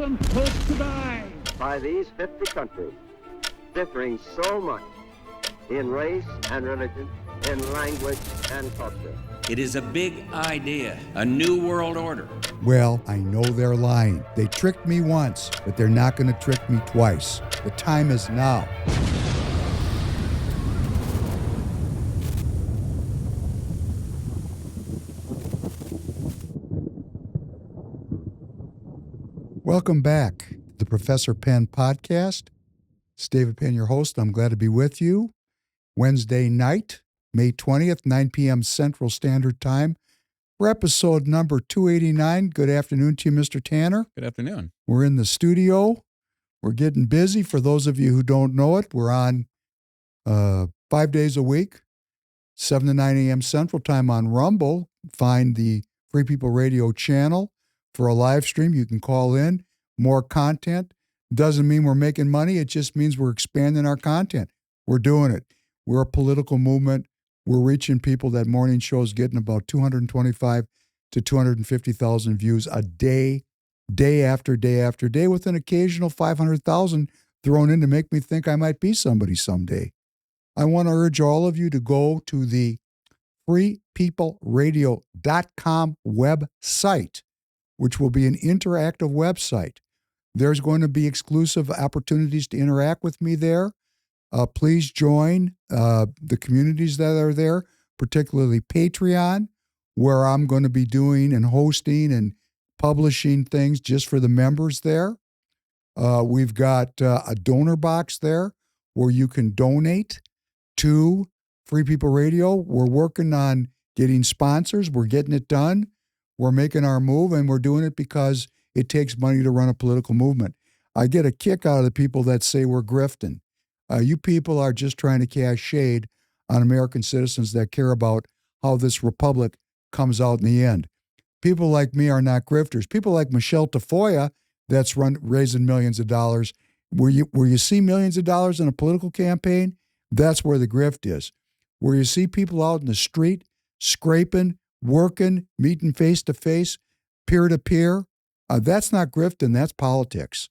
some folks to die. By these 50 countries, differing so much in race and religion, in language and culture. It is a big idea, a new world order. Well, I know they're lying. They tricked me once, but they're not going to trick me twice. The time is now. Welcome back to the Professor Penn podcast. It's David Penn, your host. I'm glad to be with you. Wednesday night, May 20th, 9 p.m. Central Standard Time. For episode number 289. Good afternoon to you, Mr. Tanner. Good afternoon. We're in the studio. We're getting busy. For those of you who don't know it, we're on 5 days a week, 7 to 9 a.m. Central Time on Rumble. Find the Free People Radio channel for a live stream. You can call in. More content. Doesn't mean we're making money. It just means we're expanding our content. We're doing it. We're a political movement. We're reaching people. That morning show is getting about 225 to 250,000 views a day, day after day after day, with an occasional 500,000 thrown in to make me think I might be somebody someday. I want to urge all of you to go to the freepeopleradio.com website, which will be an interactive website. There's going to be exclusive opportunities to interact with me there. Please join the communities that are there, particularly Patreon, where I'm going to be doing and hosting and publishing things just for the members there. We've got a donor box there where you can donate to Free People Radio. We're working on getting sponsors. We're getting it done. We're making our move, and we're doing it because it takes money to run a political movement. I get a kick out of the people that say we're grifting. You people are just trying to cast shade on American citizens that care about how this republic comes out in the end. People like me are not grifters. People like Michelle Tafoya, that's raising millions of dollars. Where you see millions of dollars in a political campaign, that's where the grift is. Where you see people out in the street, scraping, working, meeting face-to-face, peer-to-peer, that's not grifting, that's politics.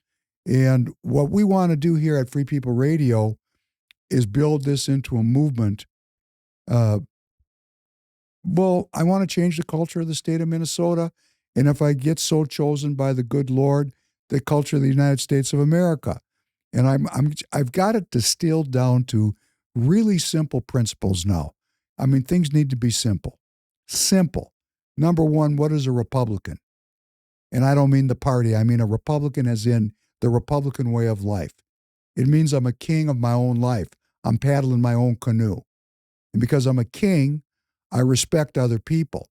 And what we want to do here at Free People Radio is build this into a movement. I want to change the culture of the state of Minnesota, and if I get so chosen by the good Lord, the culture of the United States of America. And I've got it distilled down to really simple principles now. I mean, things need to be simple. Simple. Number one, what is a Republican? And I don't mean the party. I mean a Republican as in the Republican way of life. It means I'm a king of my own life. I'm paddling my own canoe. And because I'm a king, I respect other people.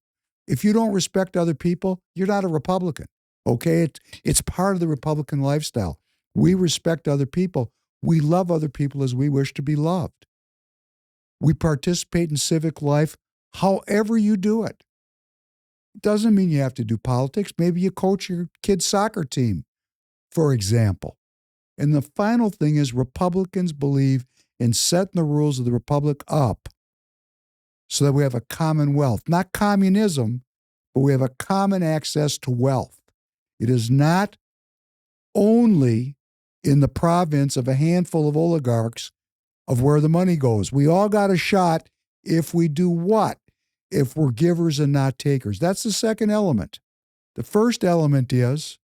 If you don't respect other people, you're not a Republican, okay? It's part of the Republican lifestyle. We respect other people. We love other people as we wish to be loved. We participate in civic life however you do it. It doesn't mean you have to do politics. Maybe you coach your kid's soccer team, for example. And the final thing is Republicans believe in setting the rules of the republic up so that we have a commonwealth. Not communism, but we have a common access to wealth. It is not only in the province of a handful of oligarchs of where the money goes. We all got a shot if we do what? If we're givers and not takers. That's the second element. The first element is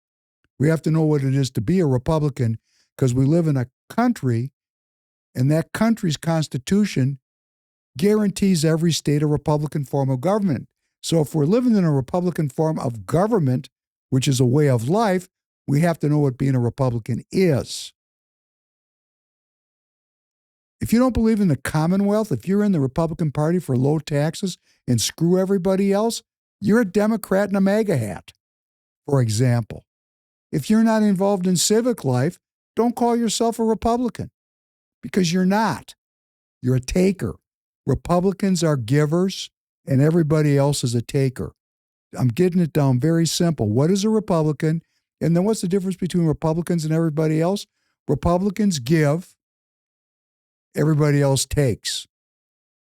we have to know what it is to be a Republican because we live in a country, and that country's constitution guarantees every state a Republican form of government. So if we're living in a Republican form of government, which is a way of life, we have to know what being a Republican is. If you don't believe in the Commonwealth, if you're in the Republican Party for low taxes and screw everybody else, you're a Democrat in a MAGA hat, for example. If you're not involved in civic life, don't call yourself a Republican because you're not. You're a taker. Republicans are givers and everybody else is a taker. I'm getting it down very simple. What is a Republican? And then what's the difference between Republicans and everybody else? Republicans give, everybody else takes.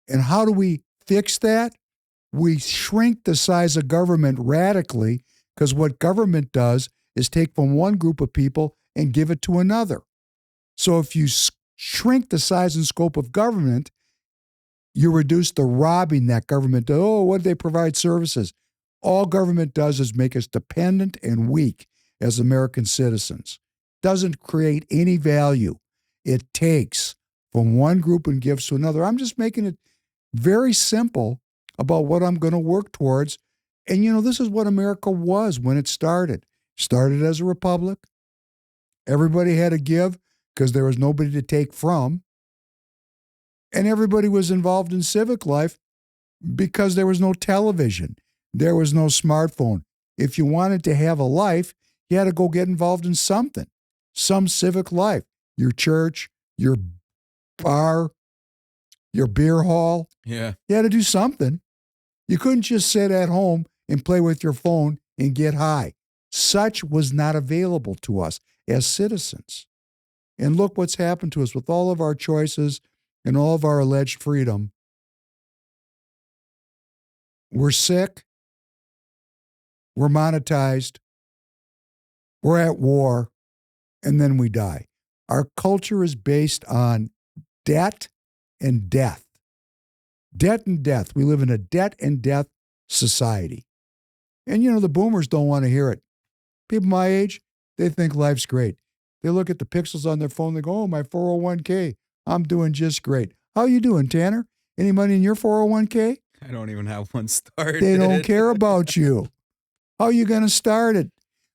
And how do we fix that? We shrink the size of government radically because what government does is take from one group of people and give it to another. So if you shrink the size and scope of government, you reduce the robbing that government does. Oh, what do they provide services? All government does is make us dependent and weak as American citizens. Doesn't create any value. It takes from one group and gives to another. I'm just making it very simple about what I'm going to work towards. And, this is what America was when it started. Started as a republic. Everybody had to give because there was nobody to take from. And everybody was involved in civic life because there was no television. There was no smartphone. If you wanted to have a life, you had to go get involved in something, some civic life, your church, your bar, your beer hall. Yeah. You had to do something. You couldn't just sit at home and play with your phone and get high. Such was not available to us as citizens. And look what's happened to us with all of our choices and all of our alleged freedom. We're sick. We're monetized. We're at war. And then we die. Our culture is based on debt and death. Debt and death. We live in a debt and death society. And the boomers don't want to hear it. People my age, they think life's great. They look at the pixels on their phone, they go, oh, my 401k, I'm doing just great. How you doing, Tanner? Any money in your 401k? I don't even have one started. They don't care about you. How are you going to start it?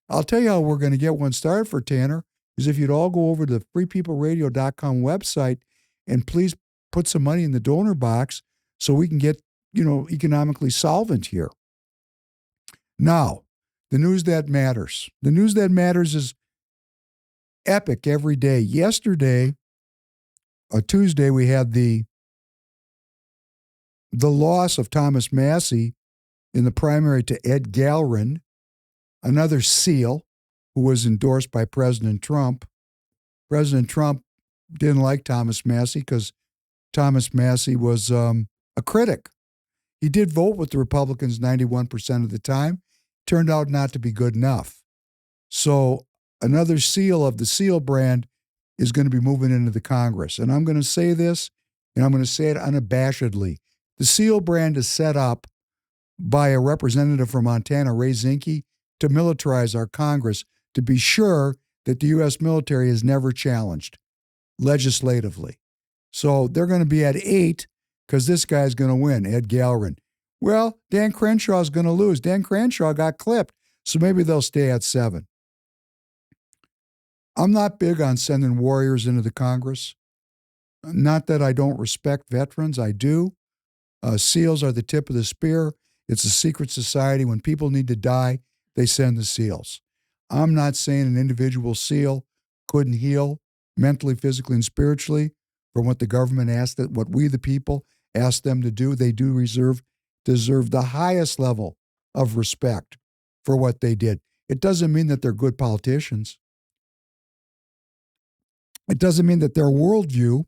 I'll tell you how we're going to get one started for Tanner, is if you'd all go over to the freepeopleradio.com website and please put some money in the donor box so we can get, economically solvent here. Now, the news that matters. The news that matters is epic every day. Yesterday, Tuesday, we had the loss of Thomas Massey in the primary to Ed Galrin, another SEAL who was endorsed by President Trump. President Trump didn't like Thomas Massey because Thomas Massey was a critic. He did vote with the Republicans 91% of the time. Turned out not to be good enough. So another SEAL of the SEAL brand is going to be moving into the Congress. And I'm going to say this, and I'm going to say it unabashedly. The SEAL brand is set up by a representative from Montana, Ray Zinke, to militarize our Congress to be sure that the U.S. military is never challenged legislatively. So they're going to be at 8 because this guy's going to win, Ed Galrin. Well, Dan Crenshaw's going to lose. Dan Crenshaw got clipped, so maybe they'll stay at 7. I'm not big on sending warriors into the Congress. Not that I don't respect veterans, I do. SEALs are the tip of the spear. It's a secret society. When people need to die, they send the SEALs. I'm not saying an individual SEAL couldn't heal mentally, physically, and spiritually from what the government asked, what we the people asked them to do. They do deserve the highest level of respect for what they did. It doesn't mean that they're good politicians. It doesn't mean that their worldview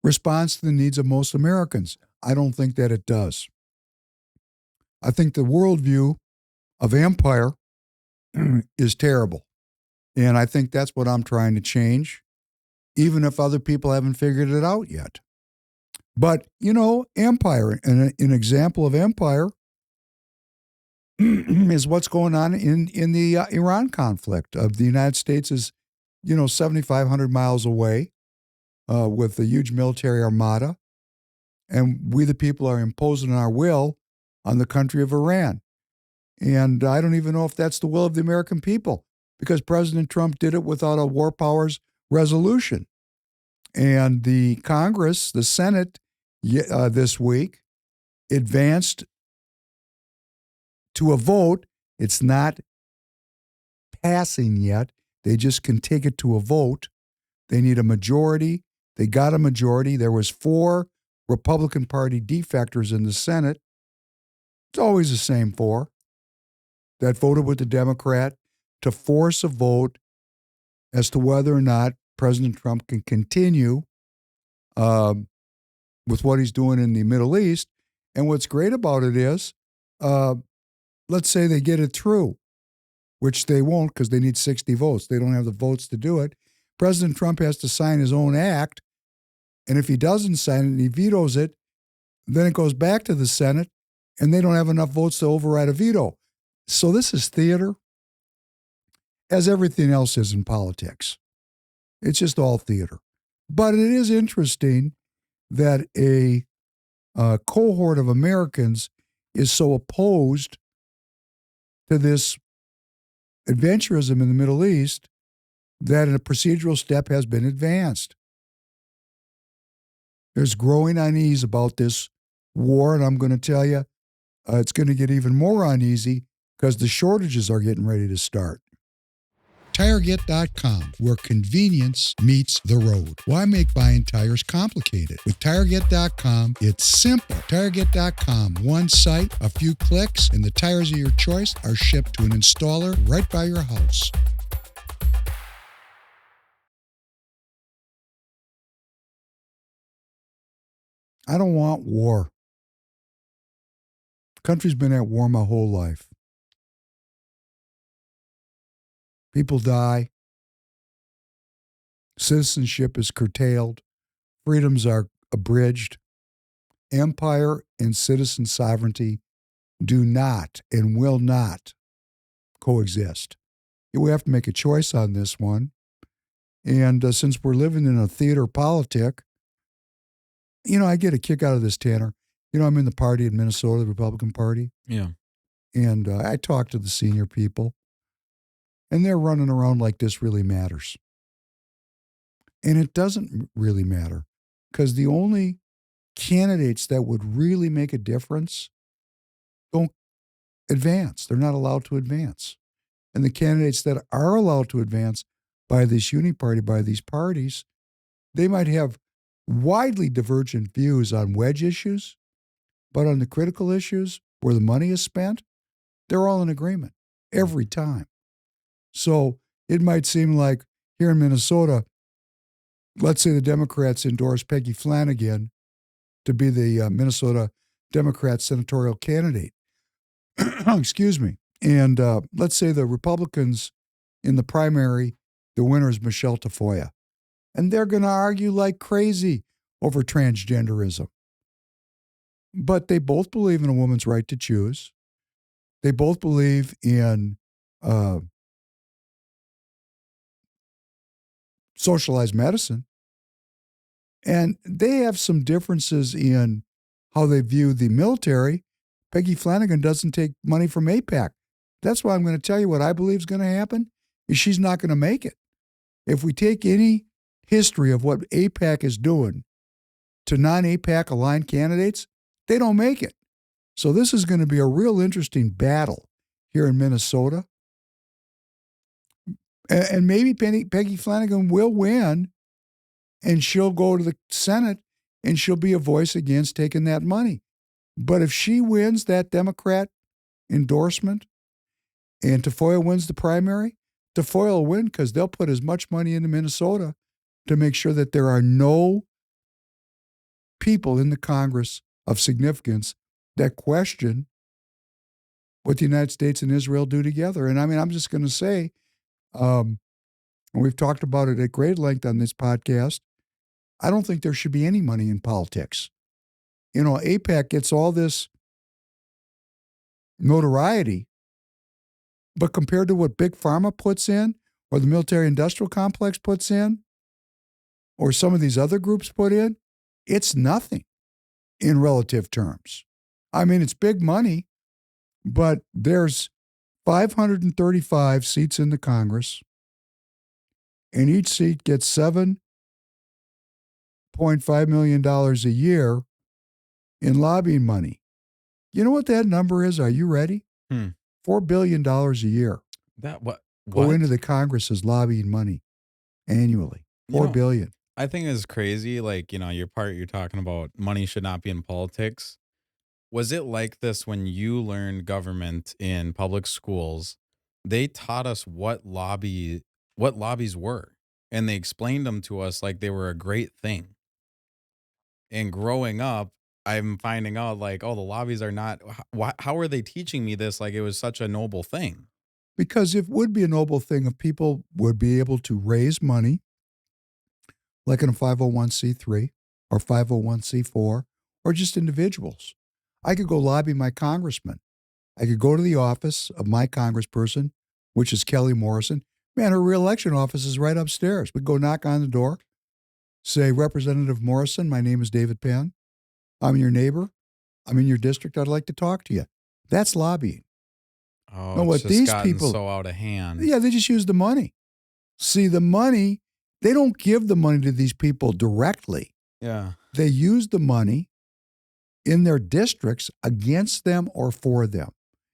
responds to the needs of most Americans. I don't think that it does. I think the worldview of empire is terrible. And I think that's what I'm trying to change, even if other people haven't figured it out yet. But, empire, an example of empire is what's going on in the Iran conflict. The United States is, 7,500 miles away with a huge military armada. And we, the people, are imposing our will on the country of Iran. And I don't even know if that's the will of the American people, because President Trump did it without a war powers resolution. And the Congress, the Senate, this week advanced to a vote. It's not passing yet. They just can take it to a vote. They need a majority. They got a majority. There was 4 Republican Party defectors in the Senate. It's always the same 4 that voted with the Democrat to force a vote as to whether or not President Trump can continue with what he's doing in the Middle East. And what's great about it is let's say they get it through, which they won't because they need 60 votes. They don't have the votes to do it. President Trump has to sign his own act. And if he doesn't sign it and he vetoes it, then it goes back to the Senate and they don't have enough votes to override a veto. So this is theater, as everything else is in politics. It's just all theater. But it is interesting that a cohort of Americans is so opposed to this adventurism in the Middle East that a procedural step has been advanced. There's growing unease about this war, and I'm going to tell you, it's going to get even more uneasy because the shortages are getting ready to start. TireGet.com, where convenience meets the road. Why make buying tires complicated? With TireGet.com, it's simple. TireGet.com, one site, a few clicks, and the tires of your choice are shipped to an installer right by your house. I don't want war. The country's been at war my whole life. People die. Citizenship is curtailed. Freedoms are abridged. Empire and citizen sovereignty do not and will not coexist. We have to make a choice on this one. And since we're living in a theater politic, I get a kick out of this, Tanner. I'm in the party in Minnesota, the Republican Party. Yeah. And I talk to the senior people, and they're running around like this really matters. And it doesn't really matter because the only candidates that would really make a difference don't advance. They're not allowed to advance. And the candidates that are allowed to advance by this uni-party, by these parties, they might have widely divergent views on wedge issues, but on the critical issues where the money is spent, they're all in agreement every time. So it might seem like here in Minnesota, let's say the Democrats endorse Peggy Flanagan to be the Minnesota Democrat senatorial candidate. Excuse me. And let's say the Republicans in the primary, the winner is Michelle Tafoya. And they're going to argue like crazy over transgenderism. But they both believe in a woman's right to choose. They both believe in socialized medicine. And they have some differences in how they view the military. Peggy Flanagan doesn't take money from AIPAC. That's why I'm going to tell you what I believe is going to happen is she's not going to make it. If we take any history of what AIPAC is doing to non-AIPAC aligned candidates, they don't make it. So this is going to be a real interesting battle here in Minnesota. And maybe Peggy Flanagan will win, and she'll go to the Senate, and she'll be a voice against taking that money. But if she wins that Democrat endorsement and Tafoya wins the primary, Tafoya will win because they'll put as much money into Minnesota to make sure that there are no people in the Congress of significance that question what the United States and Israel do together. And I mean, I'm just going to say, and we've talked about it at great length on this podcast, I don't think there should be any money in politics. AIPAC gets all this notoriety, but compared to what Big Pharma puts in, or the military industrial complex puts in, or some of these other groups put in, it's nothing in relative terms. I mean, it's big money, but there's 535 seats in the Congress, and each seat gets $7.5 million a year in lobbying money. You know what that number is? Are you ready? $4 billion a year. That what Go into the Congress as lobbying money annually. $4 billion. I think it's crazy. Like, your part you're talking about money should not be in politics. Was it like this when you learned government in public schools? They taught us what lobbies were, and they explained them to us like they were a great thing. And growing up, I'm finding out like, oh, the lobbies are not. How are they teaching me this? Like it was such a noble thing. Because it would be a noble thing if people would be able to raise money, like in a 501c3 or 501c4, or just individuals. I could go lobby my congressman. I could go to the office of my congressperson, which is Kelly Morrison. Man, her reelection office is right upstairs. We'd go knock on the door, say, Representative Morrison, my name is David Penn. I'm your neighbor. I'm in your district. I'd like to talk to you. That's lobbying. Oh, No, it's what just these gotten people, so out of hand. yeah, they just use the money. See, the money, they don't give the money to these people directly. Yeah. They use the money in their districts against them or for them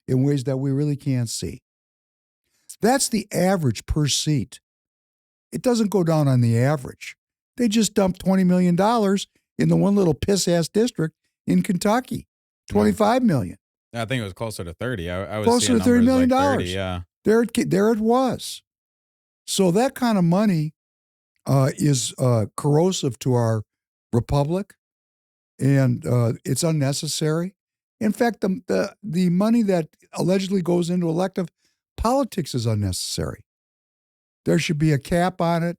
in ways that we really can't see. That's the average per seat. It doesn't go down on the average. They just dumped $20 million in the one little piss-ass district in Kentucky. $25 million. I think it was closer to 30. I was Closer seeing to $30 numbers million. like 30, yeah. There it was. So that kind of money is corrosive to our republic, and it's unnecessary. In fact, the money that allegedly goes into elective politics is unnecessary. There should be a cap on it.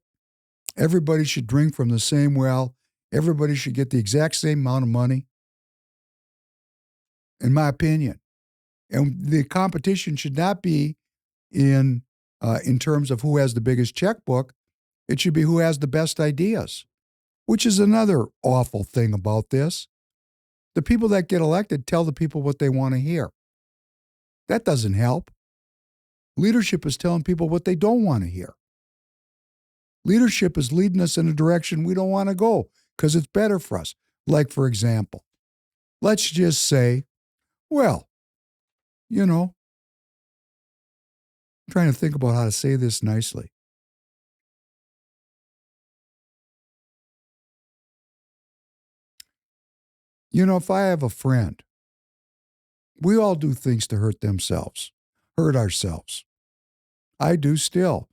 Everybody should drink from the same well. Everybody should get the exact same amount of money, in my opinion. And the competition should not be in terms of who has the biggest checkbook. It should be who has the best ideas, which is another awful thing about this. The people that get elected tell the people what they want to hear. That doesn't help. Leadership is telling people what they don't want to hear. Leadership is leading us in a direction we don't want to go because it's better for us. Like, for example, let's just say, well, you know, I'm trying to think about how to say this nicely. You know, if I have a friend, we all do things to hurt ourselves. I do still,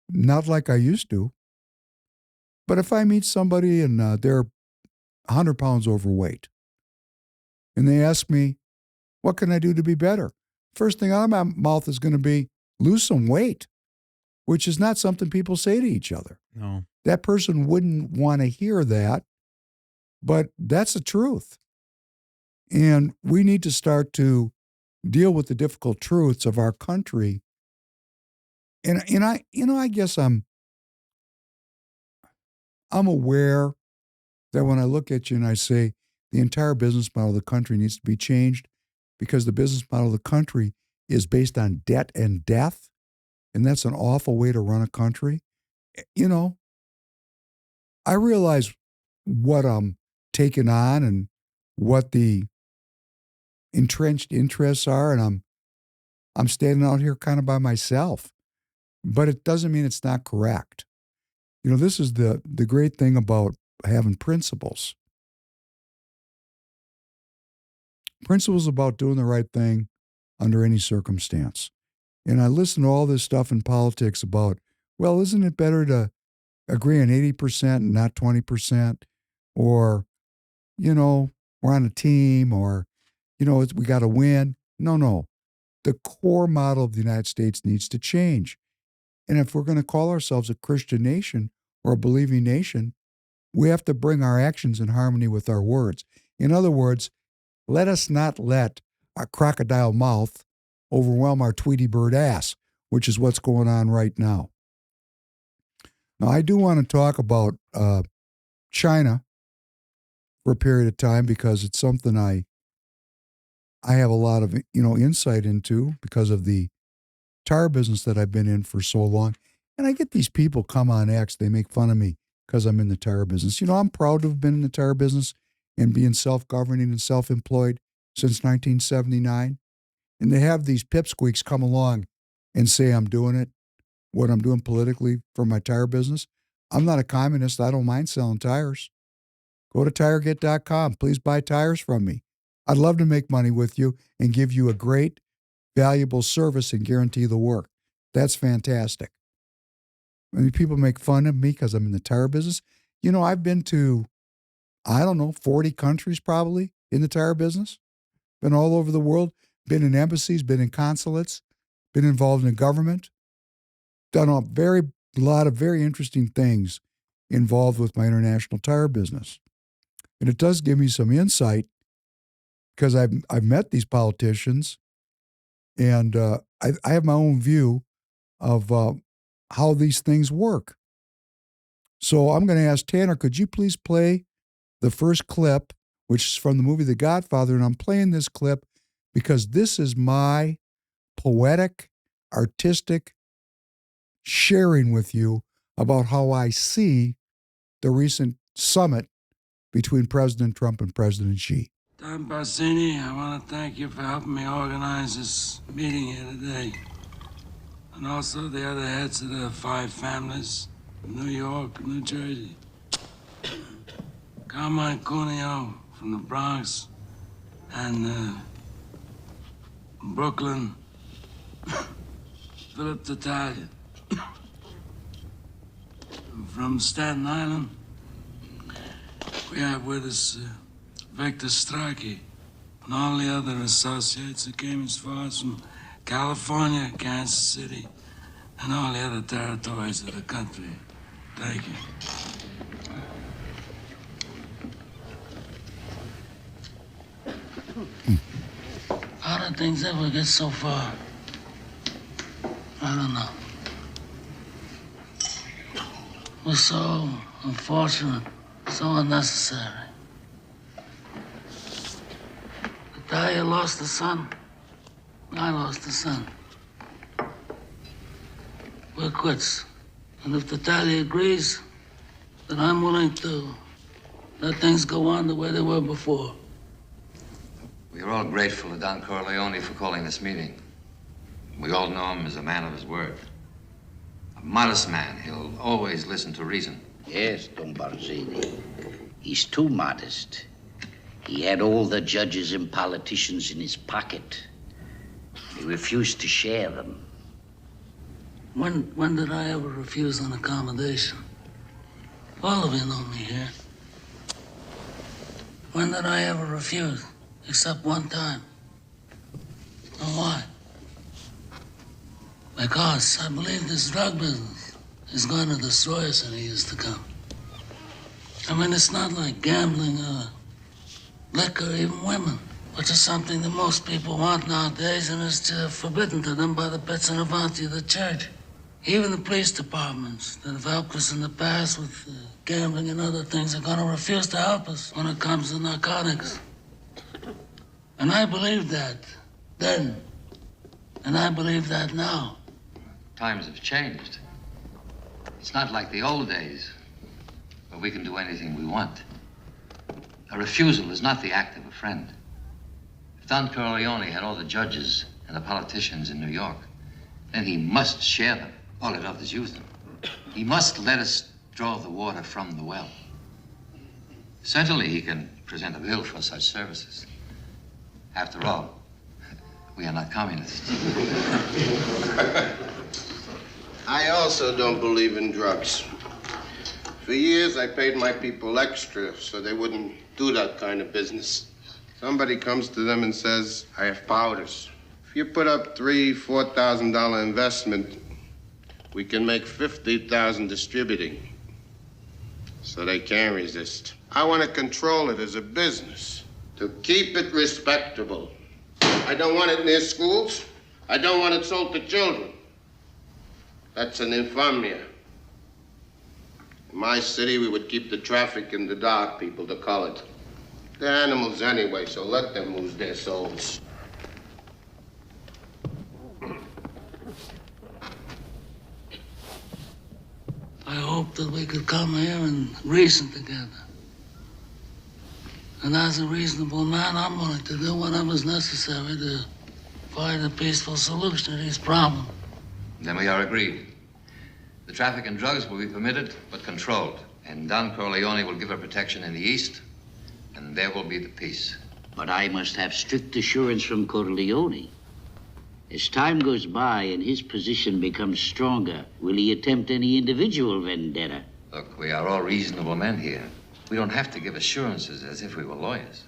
not like I used to. But if I meet somebody and they're 100 pounds overweight and they ask me, what can I do to be better? First thing out of my mouth is going to be, lose some weight, which is not something people say to each other. No. That person wouldn't want to hear that, but that's the truth. And we need to start to deal with the difficult truths of our country. And I guess I'm aware that when I look at you and I say the entire business model of the country needs to be changed because the business model of the country is based on debt and death, and that's an awful way to run a country. You know, I realize what I'm taking on and what the entrenched interests are, and I'm standing out here kind of by myself. But it doesn't mean it's not correct. You know, this is the great thing about having principles. Principles about doing the right thing under any circumstance. And I listen to all this stuff in politics about, well, isn't it better to agree on 80% and not 20%? Or, you know, we're on a team, or, you know, we got to win. No. The core model of the United States needs to change. And if we're going to call ourselves a Christian nation or a believing nation, we have to bring our actions in harmony with our words. In other words, let us not let our crocodile mouth overwhelm our Tweety bird ass, which is what's going on right now. Now, I do want to talk about China for a period of time because it's something I have a lot of insight into because of the tire business that I've been in for so long. And I get these people come on X, they make fun of me because I'm in the tire business. You know, I'm proud to have been in the tire business and being self-governing and self-employed since 1979. And they have these pipsqueaks come along and say I'm doing it, what I'm doing politically for my tire business. I'm not a communist. I don't mind selling tires. Go to TireGet.com. Please buy tires from me. I'd love to make money with you and give you a great, valuable service and guarantee the work. That's fantastic. I mean, people make fun of me because I'm in the tire business. You know, I've been to, 40 countries probably in the tire business. Been all over the world, been in embassies, been in consulates, been involved in government, done a lot of very interesting things involved with my international tire business. And it does give me some insight because I've met these politicians, and I have my own view of how these things work. So I'm going to ask Tanner, could you please play the first clip, which is from the movie The Godfather? And I'm playing this clip because this is my poetic, artistic sharing with you about how I see the recent summit between President Trump and President Xi. Don Bassini, I want to thank you for helping me organize this meeting here today. And also the other heads of the 5 families, New York, New Jersey. Carmine Cuneo from the Bronx and Brooklyn. Philip Tattaglia from Staten Island. We have with us Victor Strachey and all the other associates that came as far as from California, Kansas City, and all the other territories of the country. Thank you. How did things ever get so far? I don't know. It was so unfortunate, so unnecessary. Talia lost a son. I lost a son. We're quits. And if Talia agrees, then I'm willing to let things go on the way they were before. We are all grateful to Don Corleone for calling this meeting. We all know him as a man of his word. A modest man. He'll always listen to reason. Yes, Don Barzini. He's too modest. He had all the judges and politicians in his pocket. He refused to share them. When did I ever refuse an accommodation? All of you know me here. When did I ever refuse? Except one time. And why? Because I believe this drug business is going to destroy us in the years to come. I mean, it's not like gambling or liquor, or even women, which is something that most people want nowadays and is forbidden to them by the bits and avanti of the church. Even the police departments that have helped us in the past with gambling and other things are going to refuse to help us when it comes to narcotics. And I believed that then, and I believe that now. Times have changed. It's not like the old days where we can do anything we want. A refusal is not the act of a friend. If Don Corleone had all the judges and the politicians in New York, then he must share them. All it does is use them. He must let us draw the water from the well. Certainly he can present a bill for such services. After all, we are not communists. I also don't believe in drugs. For years, I paid my people extra so they wouldn't do that kind of business. Somebody comes to them and says, I have powders. If you put up $3,000, $4,000 investment, we can make $50,000 distributing. So they can't resist. I want to control it as a business, to keep it respectable. I don't want it near schools. I don't want it sold to children. That's an infamia. In my city, we would keep the traffic in the dark, people, to call it. They're animals anyway, so let them lose their souls. I hope that we could come here and reason together. And as a reasonable man, I'm willing to do whatever's necessary to find a peaceful solution to these problems. Then we are agreed. The traffic in drugs will be permitted, but controlled. And Don Corleone will give her protection in the East, and there will be the peace. But I must have strict assurance from Corleone. As time goes by and his position becomes stronger, will he attempt any individual vendetta? Look, we are all reasonable men here. We don't have to give assurances as if we were lawyers.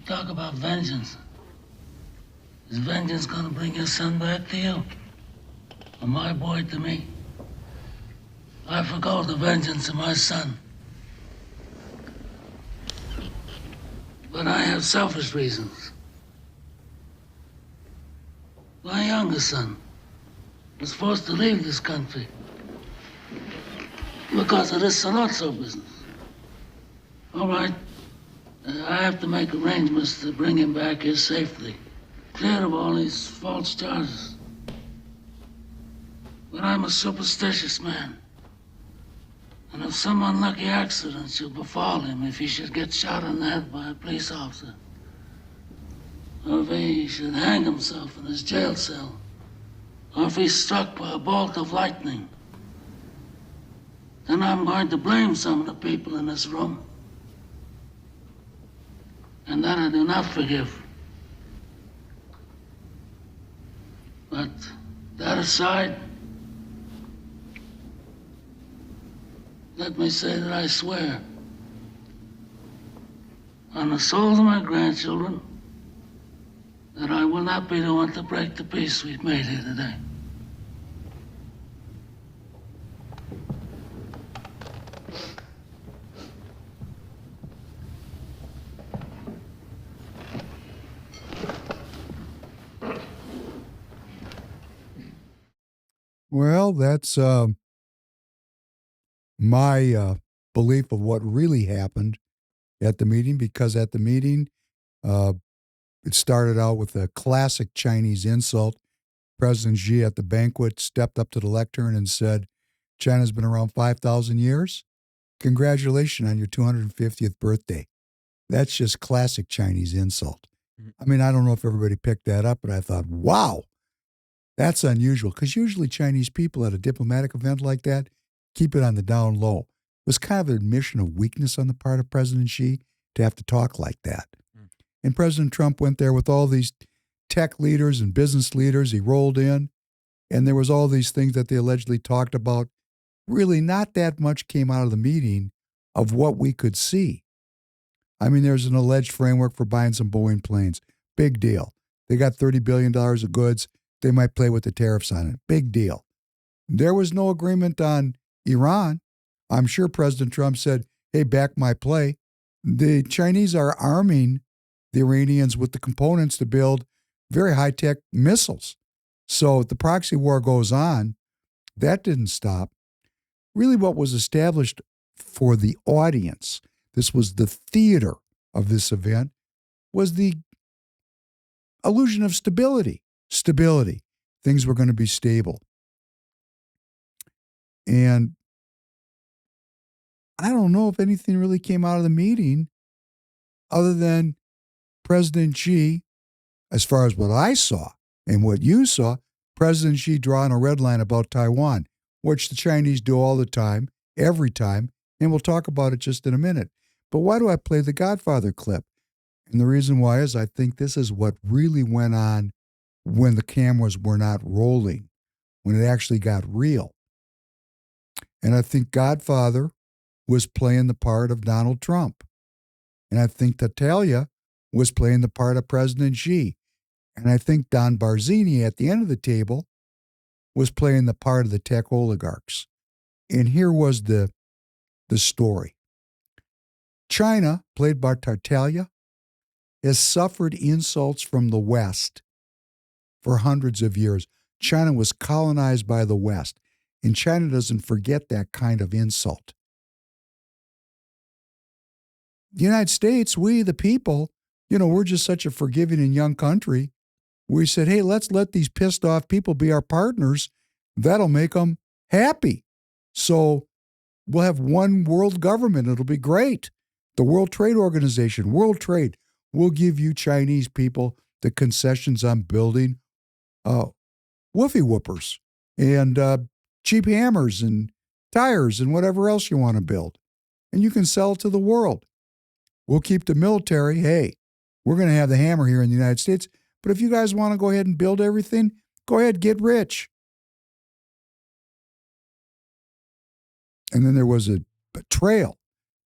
talk about vengeance. Is vengeance gonna bring your son back to you? Or my boy to me? I forgo the vengeance of my son. But I have selfish reasons. My youngest son was forced to leave this country because of this Sollozzo business. All right, I have to make arrangements to bring him back here safely, clear of all these false charges. But I'm a superstitious man. And if some unlucky accident should befall him, if he should get shot in the head by a police officer, or if he should hang himself in his jail cell, or if he's struck by a bolt of lightning, then I'm going to blame some of the people in this room. And that I do not forgive. But that aside, let me say that I swear on the souls of my grandchildren that I will not be the one to break the peace we've made here today. Well, that's my belief of what really happened at the meeting, because at the meeting, it started out with a classic Chinese insult. President Xi at the banquet stepped up to the lectern and said, China's been around 5,000 years. Congratulations on your 250th birthday. That's just classic Chinese insult. I mean, I don't know if everybody picked that up, but I thought, wow, that's unusual, because usually Chinese people at a diplomatic event like that keep it on the down low. It was kind of an admission of weakness on the part of President Xi to have to talk like that. And President Trump went there with all these tech leaders and business leaders. He rolled in, and there was all these things that they allegedly talked about. Really, not that much came out of the meeting of what we could see. I mean, there's an alleged framework for buying some Boeing planes. Big deal. They got $30 billion of goods. They might play with the tariffs on it. Big deal. There was no agreement on Iran. I'm sure President Trump said, hey, back my play. The Chinese are arming the Iranians with the components to build very high-tech missiles. So the proxy war goes on. That didn't stop. Really, what was established for the audience, this was the theater of this event, was the illusion of stability. Stability. Things were going to be stable. And I don't know if anything really came out of the meeting other than President Xi, as far as what I saw and what you saw, President Xi drawing a red line about Taiwan, which the Chinese do all the time, every time, and we'll talk about it just in a minute. But why do I play the Godfather clip? And the reason why is I think this is what really went on when the cameras were not rolling, when it actually got real. And I think Godfather was playing the part of Donald Trump. And I think Tattaglia was playing the part of President Xi. And I think Don Barzini at the end of the table was playing the part of the tech oligarchs. And here was the story. China, played by Tattaglia, has suffered insults from the West for hundreds of years. China was colonized by the West, and China doesn't forget that kind of insult. The United States, we the people, we're just such a forgiving and young country. We said, hey, let's let these pissed off people be our partners. That'll make them happy. So we'll have one world government. It'll be great. The World Trade Organization, World Trade, will give you Chinese people the concessions on building woofy whoopers and cheap hammers and tires and whatever else you want to build. And you can sell it to the world. We'll keep the military. Hey, we're going to have the hammer here in the United States. But if you guys want to go ahead and build everything, go ahead, get rich. And then there was a betrayal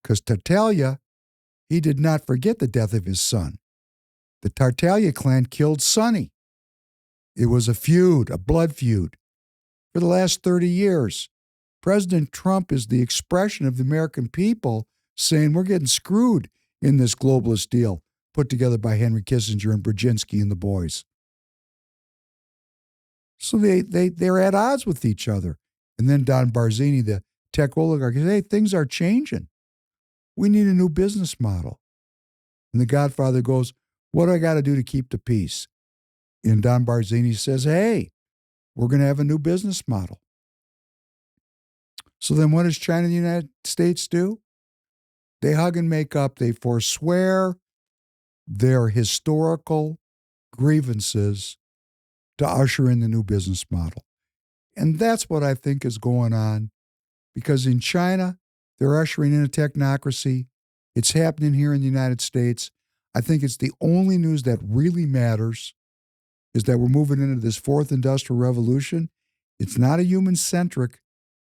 because Tattaglia, he did not forget the death of his son. The Tartaglia clan killed Sonny. It was a feud, a blood feud. For the last 30 years, President Trump is the expression of the American people saying we're getting screwed in this globalist deal put together by Henry Kissinger and Brzezinski and the boys. So they're at odds with each other. And then Don Barzini, the tech oligarch, says, hey, things are changing. We need a new business model. And the Godfather goes, what do I got to do to keep the peace? And Don Barzini says, hey, we're going to have a new business model. So then what does China and the United States do? They hug and make up. They forswear their historical grievances to usher in the new business model. And that's what I think is going on, because in China, they're ushering in a technocracy. It's happening here in the United States. I think it's the only news that really matters is that we're moving into this fourth industrial revolution. It's not a human-centric,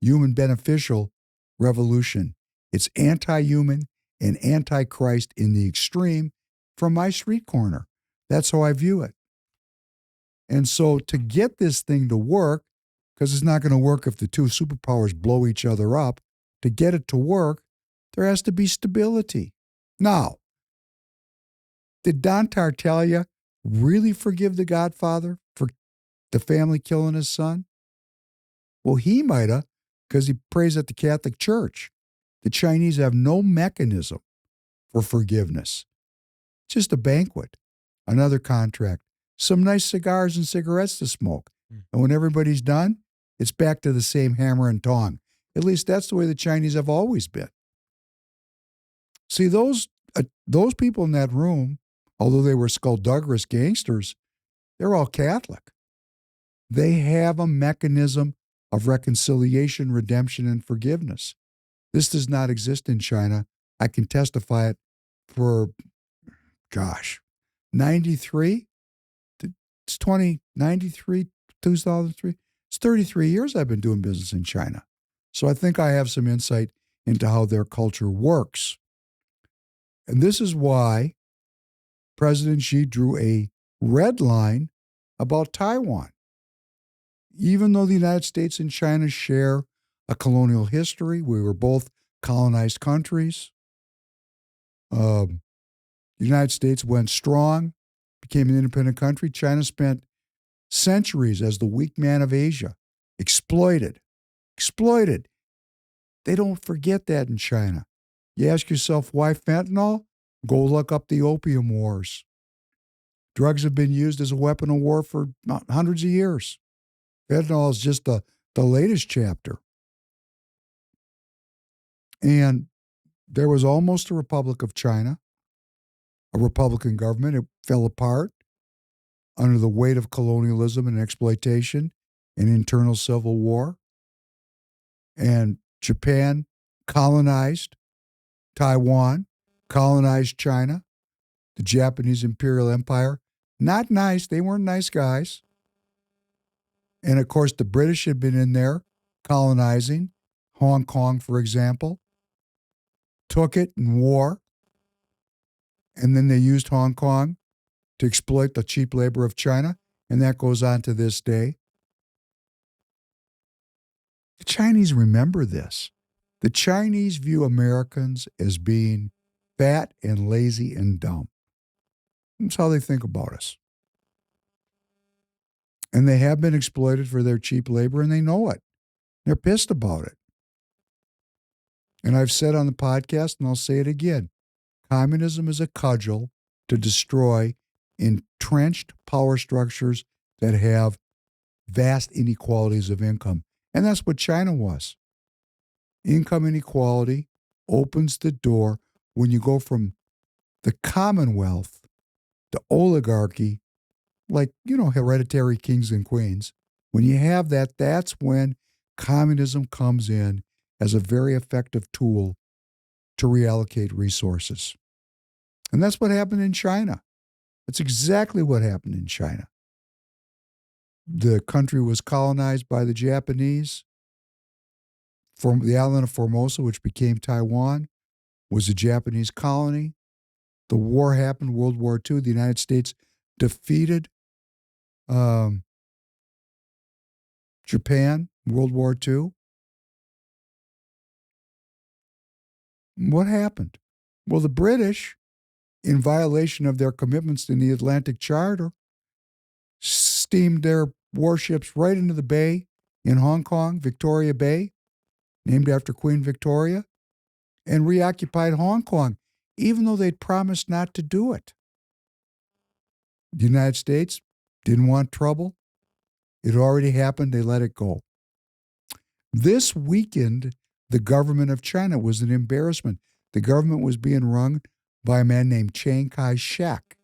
human-beneficial revolution. It's anti-human and anti-Christ in the extreme from my street corner. That's how I view it. And so to get this thing to work, because it's not going to work if the two superpowers blow each other up, to get it to work, there has to be stability. Now, did Don Tartaglia really forgive the Godfather for the family killing his son? Well, he might have, because he prays at the Catholic Church. The Chinese have no mechanism for forgiveness. Just a banquet, another contract, some nice cigars and cigarettes to smoke. And when everybody's done, it's back to the same hammer and tong. At least that's the way the Chinese have always been. See, those people in that room, although they were skullduggerous gangsters, they're all Catholic. They have a mechanism of reconciliation, redemption, and forgiveness. This does not exist in China. I can testify it for, 93? It's 93, 2003. It's 33 years I've been doing business in China. So I think I have some insight into how their culture works. And this is why President Xi drew a red line about Taiwan. Even though the United States and China share a colonial history, we were both colonized countries. The United States went strong, became an independent country. China spent centuries as the weak man of Asia, exploited. They don't forget that in China. You ask yourself, why fentanyl? Go look up the opium wars. Drugs have been used as a weapon of war for hundreds of years. Fentanyl is just the latest chapter. And there was almost a Republic of China, a Republican government. It fell apart under the weight of colonialism and exploitation and internal civil war. And Japan colonized Taiwan, colonized China, the Japanese Imperial Empire. Not nice. They weren't nice guys. And of course, the British had been in there colonizing Hong Kong, for example, took it in war, and then they used Hong Kong to exploit the cheap labor of China, and that goes on to this day. The Chinese remember this. The Chinese view Americans as being fat and lazy and dumb. That's how they think about us. And they have been exploited for their cheap labor, and they know it. They're pissed about it. And I've said on the podcast, and I'll say it again, communism is a cudgel to destroy entrenched power structures that have vast inequalities of income. And that's what China was. Income inequality opens the door when you go from the Commonwealth to oligarchy, like, hereditary kings and queens. When you have that, that's when communism comes in as a very effective tool to reallocate resources. And that's what happened in China. That's exactly what happened in China. The country was colonized by the Japanese. From the island of Formosa, which became Taiwan, was a Japanese colony. The war happened, World War II. The United States defeated Japan, World War II. What happened? Well, the British, in violation of their commitments in the Atlantic Charter, steamed their warships right into the bay in Hong Kong, Victoria Bay, named after Queen Victoria, and reoccupied Hong Kong, even though they'd promised not to do it. The United States didn't want trouble. It already happened. They let it go. This weakened the government of China. It was an embarrassment. The government was being run by a man named Chiang Kai-shek.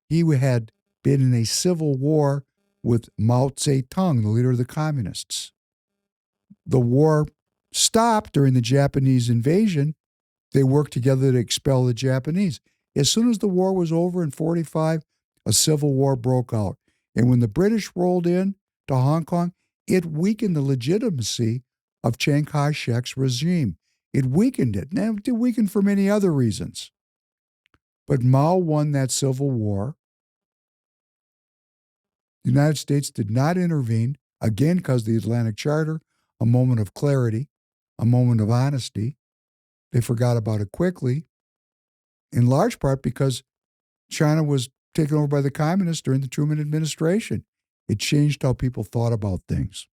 He had been in a civil war with Mao Zedong, the leader of the communists. The war stopped during the Japanese invasion. They worked together to expel the Japanese. As soon as the war was over in 1945, a civil war broke out. And when the British rolled in to Hong Kong, it weakened the legitimacy of Chiang Kai-shek's regime. It weakened it. Now, it weakened for many other reasons. But Mao won that civil war. The United States did not intervene, again, because of the Atlantic Charter, a moment of clarity, a moment of honesty. They forgot about it quickly, in large part because China was taken over by the communists during the Truman administration. It changed how people thought about things.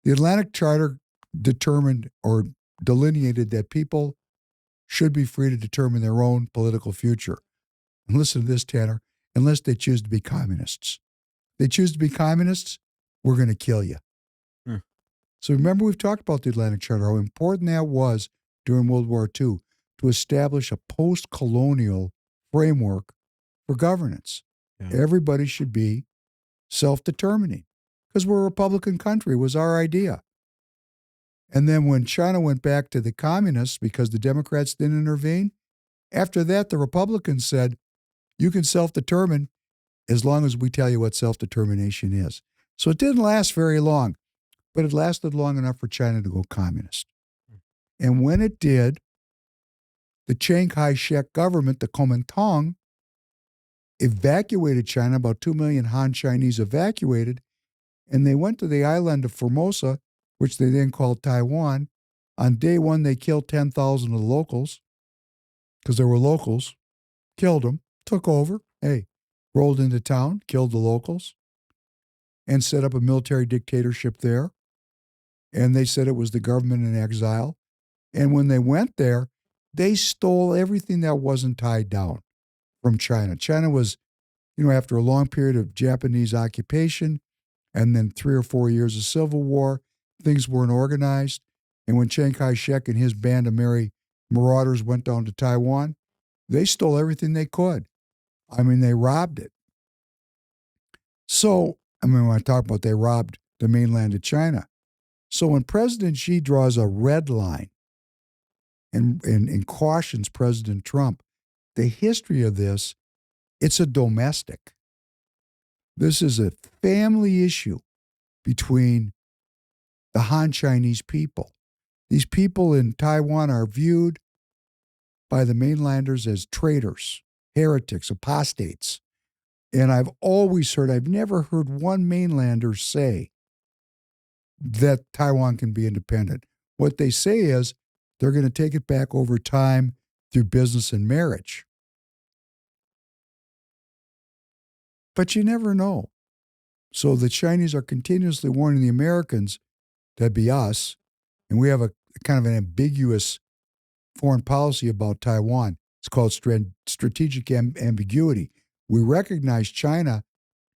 The Atlantic Charter determined or delineated that people should be free to determine their own political future. And listen to this, Tanner, unless they choose to be communists. They choose to be communists, we're going to kill you. So remember, we've talked about the Atlantic Charter, how important that was during World War II to establish a post-colonial framework for governance. Yeah. Everybody should be self-determining because we're a Republican country, was our idea. And then when China went back to the communists because the Democrats didn't intervene, after that, the Republicans said, you can self-determine as long as we tell you what self-determination is. So it didn't last very long, but it lasted long enough for China to go communist. And when it did, the Chiang Kai-shek government, the Kuomintang, evacuated China, about 2 million Han Chinese evacuated, and they went to the island of Formosa, which they then called Taiwan. On day one, they killed 10,000 of the locals, because they were locals, killed them, took over, rolled into town, killed the locals, and set up a military dictatorship there. And they said it was the government in exile. And when they went there, they stole everything that wasn't tied down from China. China was, after a long period of Japanese occupation and then 3 or 4 years of civil war, things weren't organized. And when Chiang Kai-shek and his band of merry marauders went down to Taiwan, they stole everything they could. They robbed it. So, when I talk about they robbed the mainland of China. So when President Xi draws a red line and cautions President Trump, the history of this, it's a domestic. This is a family issue between the Han Chinese people. These people in Taiwan are viewed by the mainlanders as traitors, heretics, apostates. And I've never heard one mainlander say that Taiwan can be independent. What they say is they're going to take it back over time through business and marriage. But you never know. So the Chinese are continuously warning the Americans, that'd be us, and we have a kind of an ambiguous foreign policy about Taiwan. It's called strategic ambiguity. We recognize China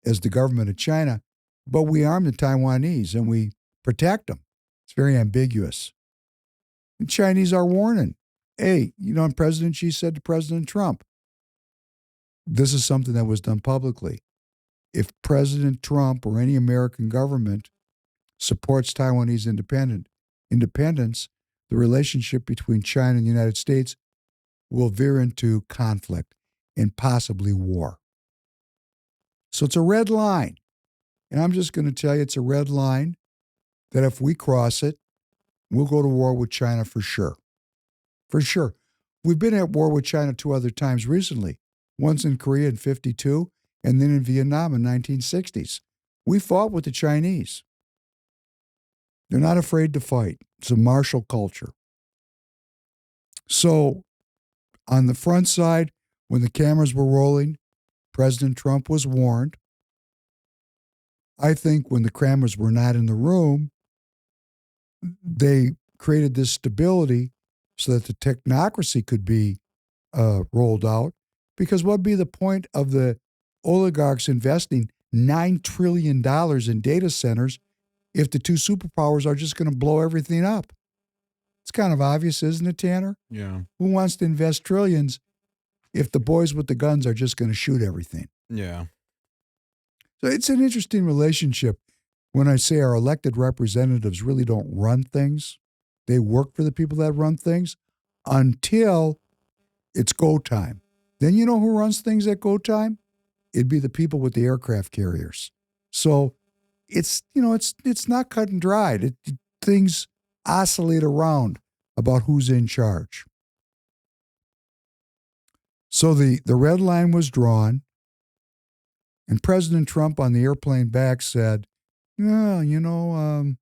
as the government of China, but we arm the Taiwanese and we protect them. It's very ambiguous. The Chinese are warning. And President Xi said to President Trump, this is something that was done publicly. If President Trump or any American government supports Taiwanese independence, the relationship between China and the United States will veer into conflict and possibly war. So it's a red line. And I'm just going to tell you it's a red line that if we cross it, we'll go to war with China for sure. For sure. We've been at war with China 2 other times recently. Once in Korea in 52, and then in Vietnam in 1960s. We fought with the Chinese. They're not afraid to fight. It's a martial culture. So on the front side, when the cameras were rolling, President Trump was warned. I think when the cameras were not in the room, they created this stability so that the technocracy could be rolled out. Because what would be the point of the oligarchs investing $9 trillion in data centers if the two superpowers are just going to blow everything up? It's kind of obvious, isn't it, Tanner? Yeah. Who wants to invest trillions if the boys with the guns are just going to shoot everything? Yeah. So it's an interesting relationship when I say our elected representatives really don't run things. They work for the people that run things until it's go time. Then you know who runs things at go time? It'd be the people with the aircraft carriers. So it's not cut and dried. Things oscillate around about who's in charge. So the red line was drawn, and President Trump on the airplane back said, I don't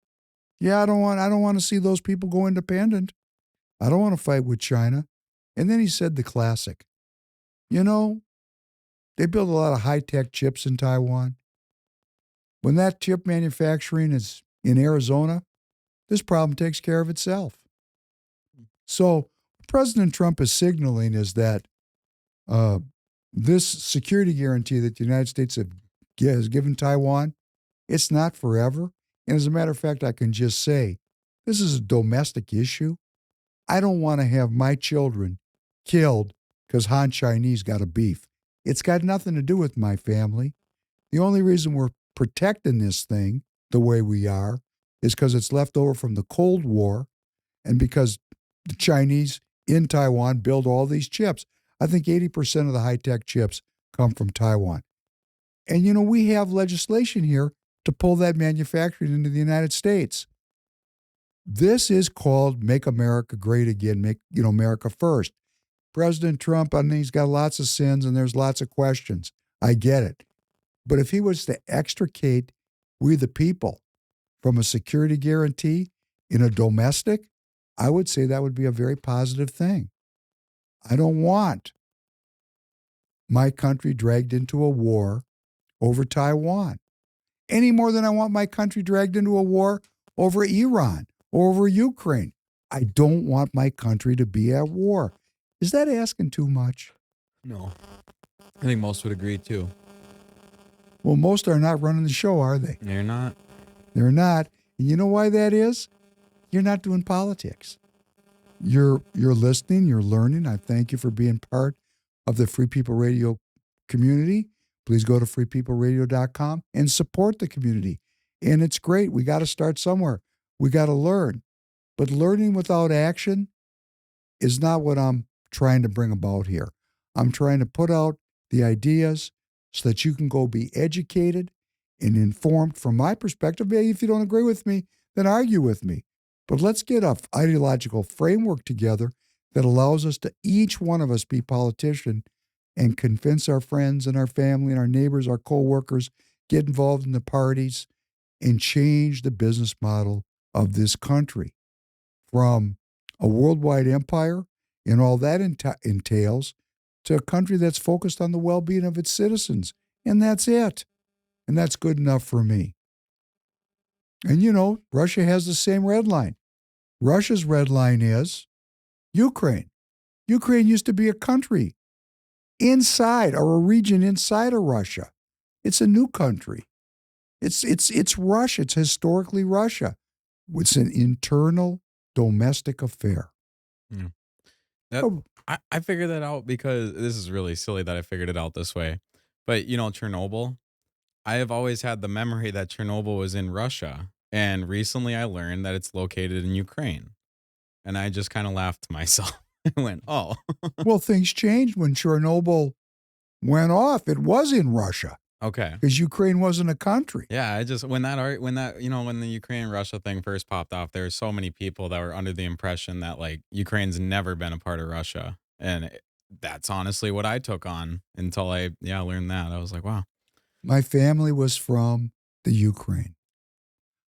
want to see those people go independent. I don't want to fight with China. And then he said the classic, they build a lot of high-tech chips in Taiwan. When that chip manufacturing is in Arizona, this problem takes care of itself. So what President Trump is signaling is that this security guarantee that the United States has given Taiwan, it's not forever. And as a matter of fact, I can just say, this is a domestic issue. I don't want to have my children killed because Han Chinese got a beef. It's got nothing to do with my family. The only reason we're protecting this thing the way we are is because it's left over from the Cold War and because the Chinese in Taiwan build all these chips. I think 80% of the high-tech chips come from Taiwan. And, we have legislation here to pull that manufacturing into the United States. This is called Make America Great Again, make, America First. President Trump, I mean, he's got lots of sins and there's lots of questions. I get it. But if he was to extricate we the people from a security guarantee in a domestic, I would say that would be a very positive thing. I don't want my country dragged into a war over Taiwan any more than I want my country dragged into a war over Iran or over Ukraine. I don't want my country to be at war. Is that asking too much? No. I think most would agree too. Well, most are not running the show, are they? They're not. They're not. And you know why that is? You're not doing politics. You're listening, you're learning. I thank you for being part of the Free People Radio community. Please go to freepeopleradio.com and support the community. And it's great. We got to start somewhere. We got to learn. But learning without action is not what I'm trying to bring about here. I'm trying to put out the ideas so that you can go be educated and informed from my perspective. Maybe if you don't agree with me, then argue with me. But let's get an ideological framework together that allows us to, each one of us, be politician and convince our friends and our family and our neighbors, our co-workers, get involved in the parties and change the business model of this country from a worldwide empire and all that entails to a country that's focused on the well-being of its citizens. And that's it. And that's good enough for me. And Russia has the same red line. Russia's red line is Ukraine. Ukraine used to be a country inside or a region inside of Russia. It's a new country. It's Russia. It's historically Russia. It's an internal domestic affair. Yeah. I figured that out because this is really silly that I figured it out this way. But, Chernobyl, I have always had the memory that Chernobyl was in Russia. And recently I learned that it's located in Ukraine. And I just kind of laughed to myself and went, oh. Well, things changed when Chernobyl went off. It was in Russia. Okay. Because Ukraine wasn't a country. Yeah, I just when the Ukraine Russia thing first popped off, there were so many people that were under the impression that like Ukraine's never been a part of Russia. And that's honestly what I took on until I learned that. I was like, wow. My family was from the Ukraine.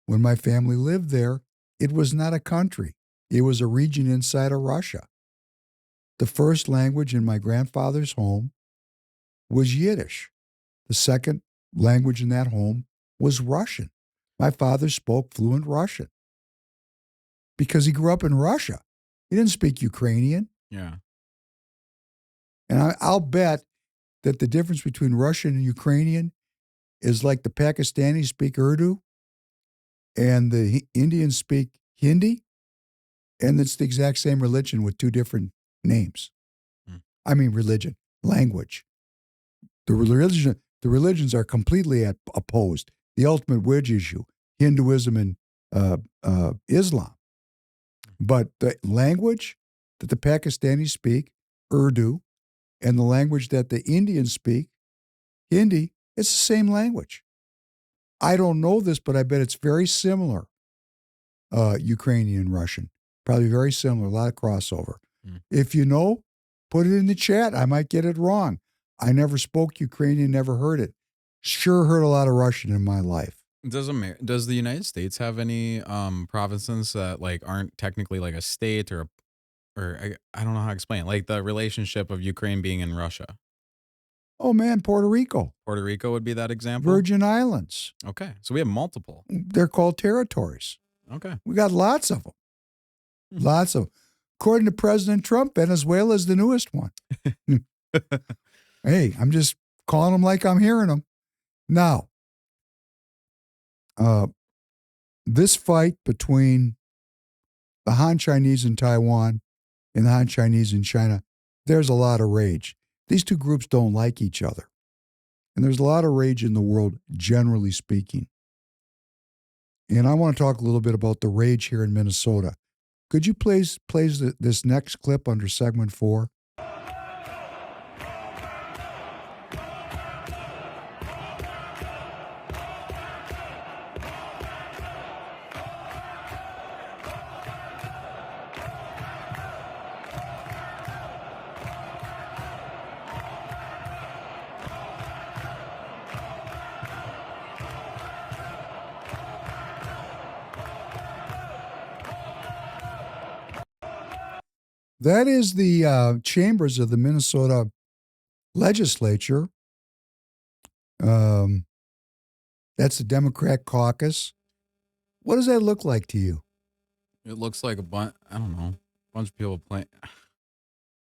When my family lived there, it was not a country. It was a region inside of Russia. The first language in my grandfather's home was Yiddish. The second language in that home was Russian. My father spoke fluent Russian because he grew up in Russia. He didn't speak Ukrainian. Yeah. And I'll bet that the difference between Russian and Ukrainian is like the Pakistanis speak Urdu and the Indians speak Hindi, and it's the exact same religion with two different names. I mean religion, language. The religions are completely opposed. The ultimate wedge issue, Hinduism and Islam. But the language that the Pakistanis speak, Urdu, and the language that the Indians speak, Hindi, it's the same language. I don't know this, but I bet it's very similar, Ukrainian and Russian. Probably very similar, a lot of crossover. If you know, put it in the chat. I might get it wrong. I never spoke Ukrainian, never heard it. Sure heard a lot of Russian in my life. Does the United States have any provinces that like aren't technically like a state or I don't know how to explain it. Like the relationship of Ukraine being in Russia? Oh man, Puerto Rico. Puerto Rico would be that example? Virgin Islands. Okay. So we have multiple. They're called territories. Okay. We got lots of them. Lots of them. According to President Trump, Venezuela is the newest one. Hey, I'm just calling them like I'm hearing them. Now, this fight between the Han Chinese in Taiwan and the Han Chinese in China, there's a lot of rage. These two groups don't like each other. And there's a lot of rage in the world, generally speaking. And I want to talk a little bit about the rage here in Minnesota. Could you please play this next clip under segment 4? That is the chambers of the Minnesota legislature. That's the Democrat caucus. What does that look like to you? It looks like I don't know, a bunch of people playing.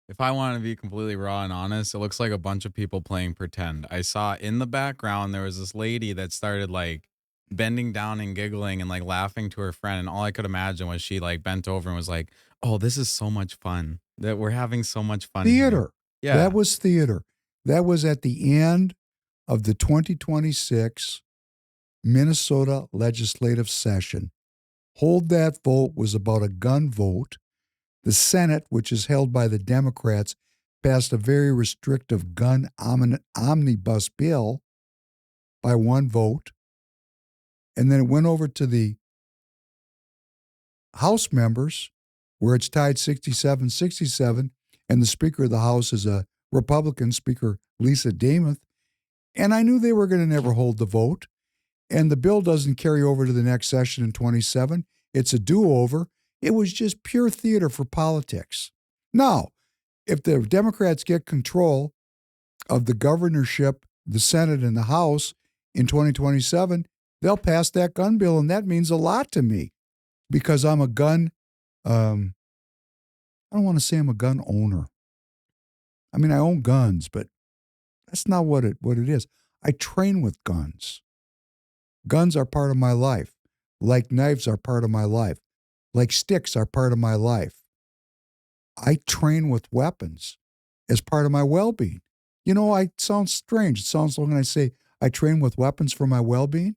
If I want to be completely raw and honest, it looks like a bunch of people playing pretend. I saw in the background, there was this lady that started like bending down and giggling and like laughing to her friend. And all I could imagine was she like bent over and was like, oh, this is so much fun that we're having so much fun. Theater. Here. Yeah. That was theater. That was at the end of the 2026 Minnesota legislative session. Hold that vote was about a gun vote. The Senate, which is held by the Democrats, passed a very restrictive gun omnibus bill by one vote. And then it went over to the House members, where it's tied 67-67, and the Speaker of the House is a Republican, Speaker Lisa Demuth. And I knew they were going to never hold the vote. And the bill doesn't carry over to the next session in 27. It's a do-over. It was just pure theater for politics. Now, if the Democrats get control of the governorship, the Senate, and the House in 2027, they'll pass that gun bill, and that means a lot to me because I'm a gun, I don't want to say I'm a gun owner. I mean, I own guns, but that's not what it is. I train with guns. Guns are part of my life, like knives are part of my life, like sticks are part of my life. I train with weapons as part of my well-being. You know, it sounds strange. It sounds like when I say I train with weapons for my well-being.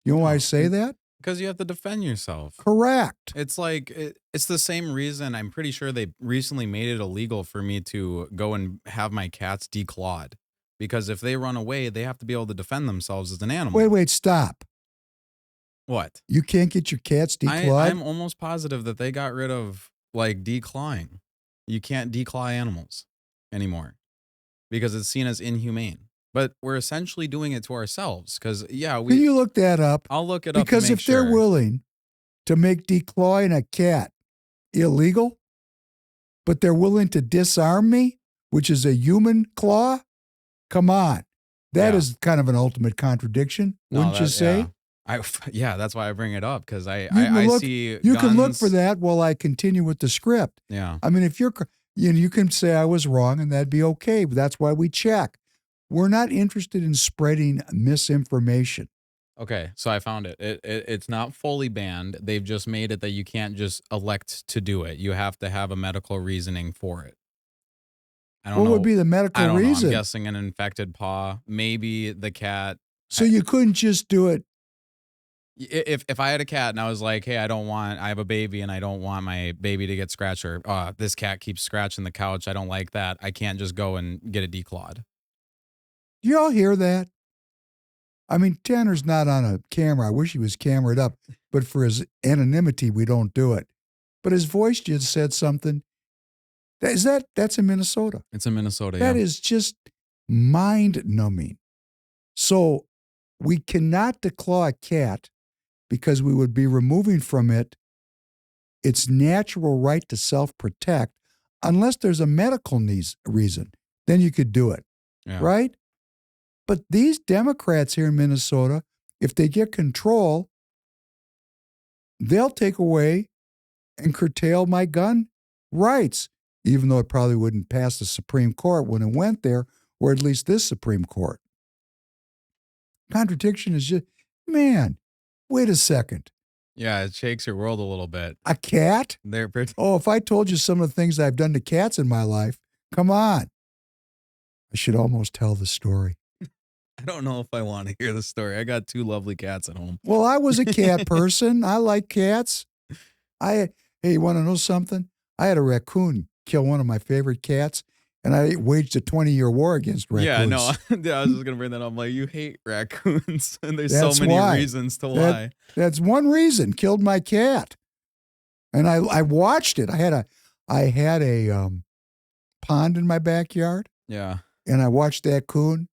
You know why I say that? Because you have to defend yourself. Correct. It's like, it's the same reason. I'm pretty sure they recently made it illegal for me to go and have my cats declawed. Because if they run away, they have to be able to defend themselves as an animal. Wait, stop. What? You can't get your cats declawed? I'm almost positive that they got rid of, like, declawing. You can't declaw animals anymore because it's seen as inhumane. But we're essentially doing it to ourselves because, yeah, Can you look that up? I'll look it up to Because make if they're sure. willing to make declawing a cat illegal, but they're willing to disarm me, which is a human claw, come on. That is kind of an ultimate contradiction, wouldn't you say? Yeah, that's why I bring it up because I look, see you guns. can look for that while I continue with the script. Yeah. I mean, if you can say I was wrong and that'd be okay, but that's why we check. We're not interested in spreading misinformation. Okay, so I found it. It's not fully banned. They've just made it that you can't just elect to do it. You have to have a medical reasoning for it. I don't know. What would be the medical I don't know. reason? I'm guessing an infected paw. Maybe the cat. So you couldn't just do it. If I had a cat and I was like, hey, I have a baby and I don't want my baby to get scratched, or this cat keeps scratching the couch, I don't like that, I can't just go and get it declawed. Do y'all hear that? I mean, Tanner's not on a camera. I wish he was cameraed up, but for his anonymity, we don't do it. But his voice just said something. That's in Minnesota. It's in Minnesota, That yeah. is just mind-numbing. So we cannot declaw a cat because we would be removing from it its natural right to self-protect unless there's a medical reason. Then you could do it, right? But these Democrats here in Minnesota, if they get control, they'll take away and curtail my gun rights, even though it probably wouldn't pass the Supreme Court when it went there, or at least this Supreme Court. Contradiction is just, man, wait a second. Yeah, it shakes your world a little bit. A cat? Oh, if I told you some of the things I've done to cats in my life, come on. I should almost tell the story. I don't know if I want to hear the story. I got 2 lovely cats at home. Well, I was a cat person. I like cats. Hey, you want to know something? I had a raccoon kill one of my favorite cats, and I waged a 20-year war against raccoons. Yeah, no, I was just going to bring that up. I'm like, you hate raccoons, and there's so many reasons to why. That's one reason. Killed my cat. And I watched it. I had a pond in my backyard. Yeah. And I watched that coon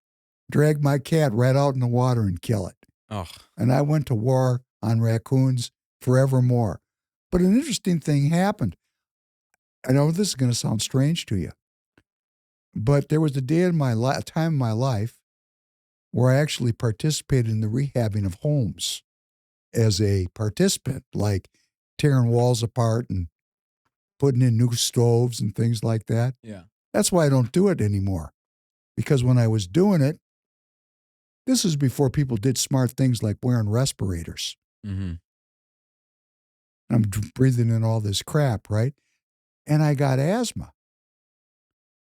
drag my cat right out in the water and kill it. Oh. And I went to war on raccoons forevermore. But an interesting thing happened. I know this is going to sound strange to you, but there was a day in a time in my life where I actually participated in the rehabbing of homes as a participant, like tearing walls apart and putting in new stoves and things like that. Yeah. That's why I don't do it anymore. Because when I was doing it, this is before people did smart things like wearing respirators. Mm-hmm. I'm breathing in all this crap, right? And I got asthma.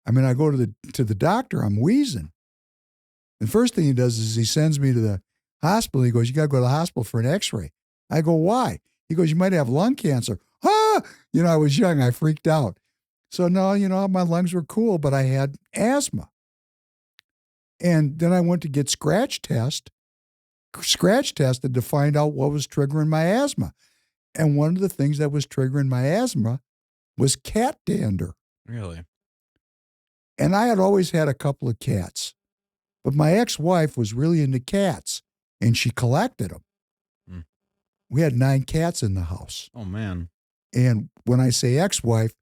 I mean, I go to the doctor, I'm wheezing. The first thing he does is he sends me to the hospital. He goes, you got to go to the hospital for an x-ray. I go, why? He goes, you might have lung cancer. Ah! I was young. I freaked out. So no, my lungs were cool, but I had asthma. And then I went to get scratch tested to find out what was triggering my asthma. And one of the things that was triggering my asthma was cat dander. Really? And I had always had a couple of cats. But my ex-wife was really into cats, and she collected them. Mm. We had 9 cats in the house. Oh, man. And when I say ex-wife,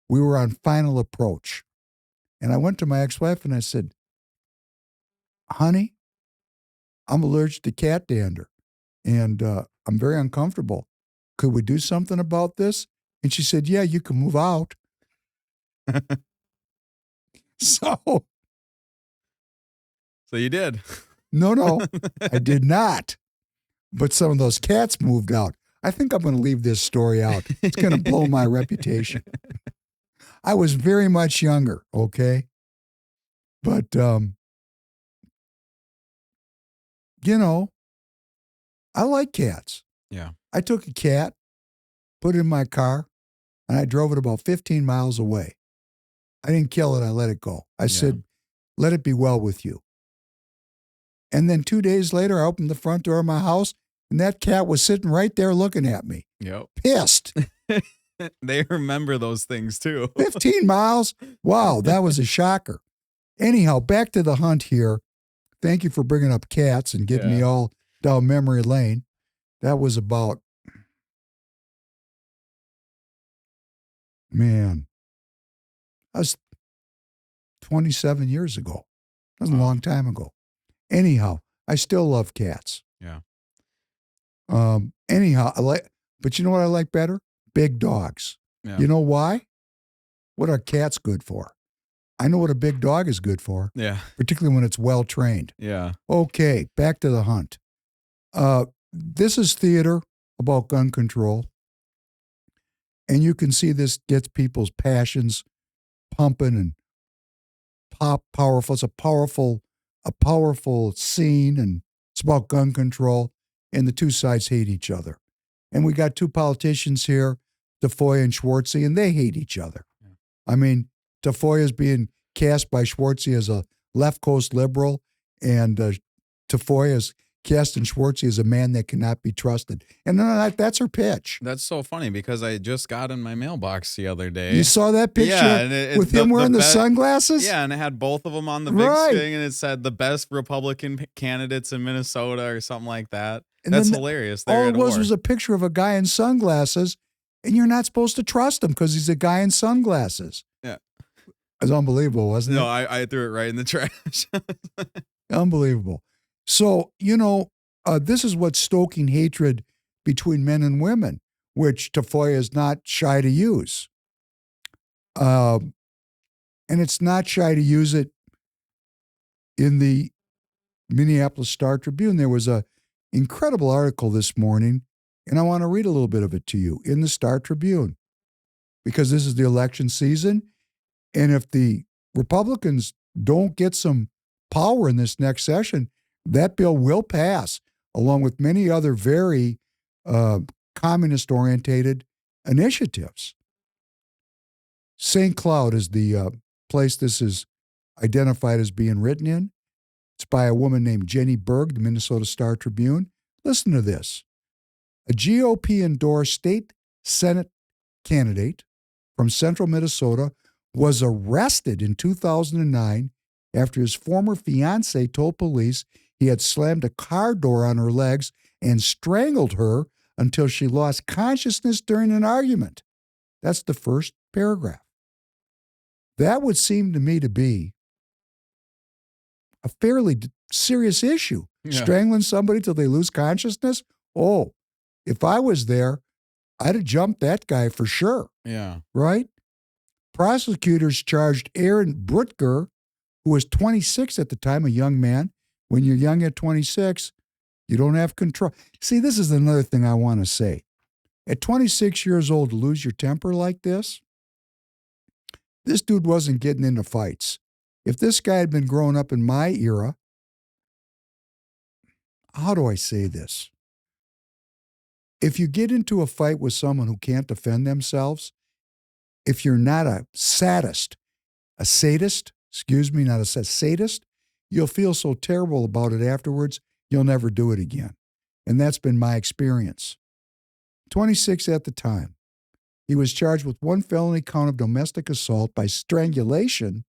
we were on final approach. And I went to my ex-wife and I said, honey, I'm allergic to cat dander, and I'm very uncomfortable. Could we do something about this? And she said, yeah, you can move out. So you did? No, I did not. But some of those cats moved out. I think I'm going to leave this story out. It's going to blow my reputation. I was very much younger, okay? But, I like cats. Yeah. I took a cat, put it in my car, and I drove it about 15 miles away. I didn't kill it. I let it go. I said, let it be well with you. And then 2 days later, I opened the front door of my house, and that cat was sitting right there looking at me. Yep. Pissed. They remember those things too. 15 miles? Wow, that was a shocker. Anyhow, back to the hunt here. Thank you for bringing up cats and getting me all down memory lane. That was about, man, that was 27 years ago. That was a long time ago. Anyhow, I still love cats. Yeah. Anyhow, but you know what I like better? Big dogs. Yeah. You know why? What are cats good for? I know what a big dog is good for. Yeah. Particularly when it's well trained. Yeah. Okay, back to the hunt. This is theater about gun control. And you can see this gets people's passions pumping and powerful. It's a powerful scene, and it's about gun control, and the two sides hate each other. And we got two politicians here, Tafoya and Schwartzy, and they hate each other. Yeah. I mean, Tafoya is being cast by Schwartzy as a left coast liberal, and Tafoya is cast in Schwartzy as a man that cannot be trusted. And that's her pitch. That's so funny because I just got in my mailbox the other day. You saw that picture with him wearing the sunglasses? Yeah, and it had both of them on the big screen, and it said the best Republican candidates in Minnesota or something like that. And that's hilarious. All it was a picture of a guy in sunglasses, and you're not supposed to trust him because he's a guy in sunglasses. Yeah. It was unbelievable, wasn't it? No, I threw it right in the trash. Unbelievable. So, this is what's stoking hatred between men and women, which Tafoya is not shy to use. And it's not shy to use it in the Minneapolis Star-Tribune. There was an incredible article this morning, and I want to read a little bit of it to you in the Star-Tribune, because this is the election season, and if the Republicans don't get some power in this next session, that bill will pass, along with many other very communist-orientated initiatives. St. Cloud is the place this is identified as being written in. It's by a woman named Jenny Berg, the Minnesota Star-Tribune. Listen to this. A GOP-endorsed state Senate candidate from central Minnesota was arrested in 2009 after his former fiancée told police he had slammed a car door on her legs and strangled her until she lost consciousness during an argument. That's the first paragraph. That would seem to me to be a fairly serious issue. Yeah. Strangling somebody till they lose consciousness? Oh, if I was there, I'd have jumped that guy for sure. Yeah. Right? Prosecutors charged Aaron Brutger, who was 26 at the time, a young man. When you're young at 26, you don't have control. See, this is another thing I want to say. At 26 years old, to lose your temper like this dude wasn't getting into fights. If this guy had been growing up in my era, how do I say this? If you get into a fight with someone who can't defend themselves, if you're not a sadist, you'll feel so terrible about it afterwards, you'll never do it again. And that's been my experience. 26 at the time. He was charged with one felony count of domestic assault by strangulation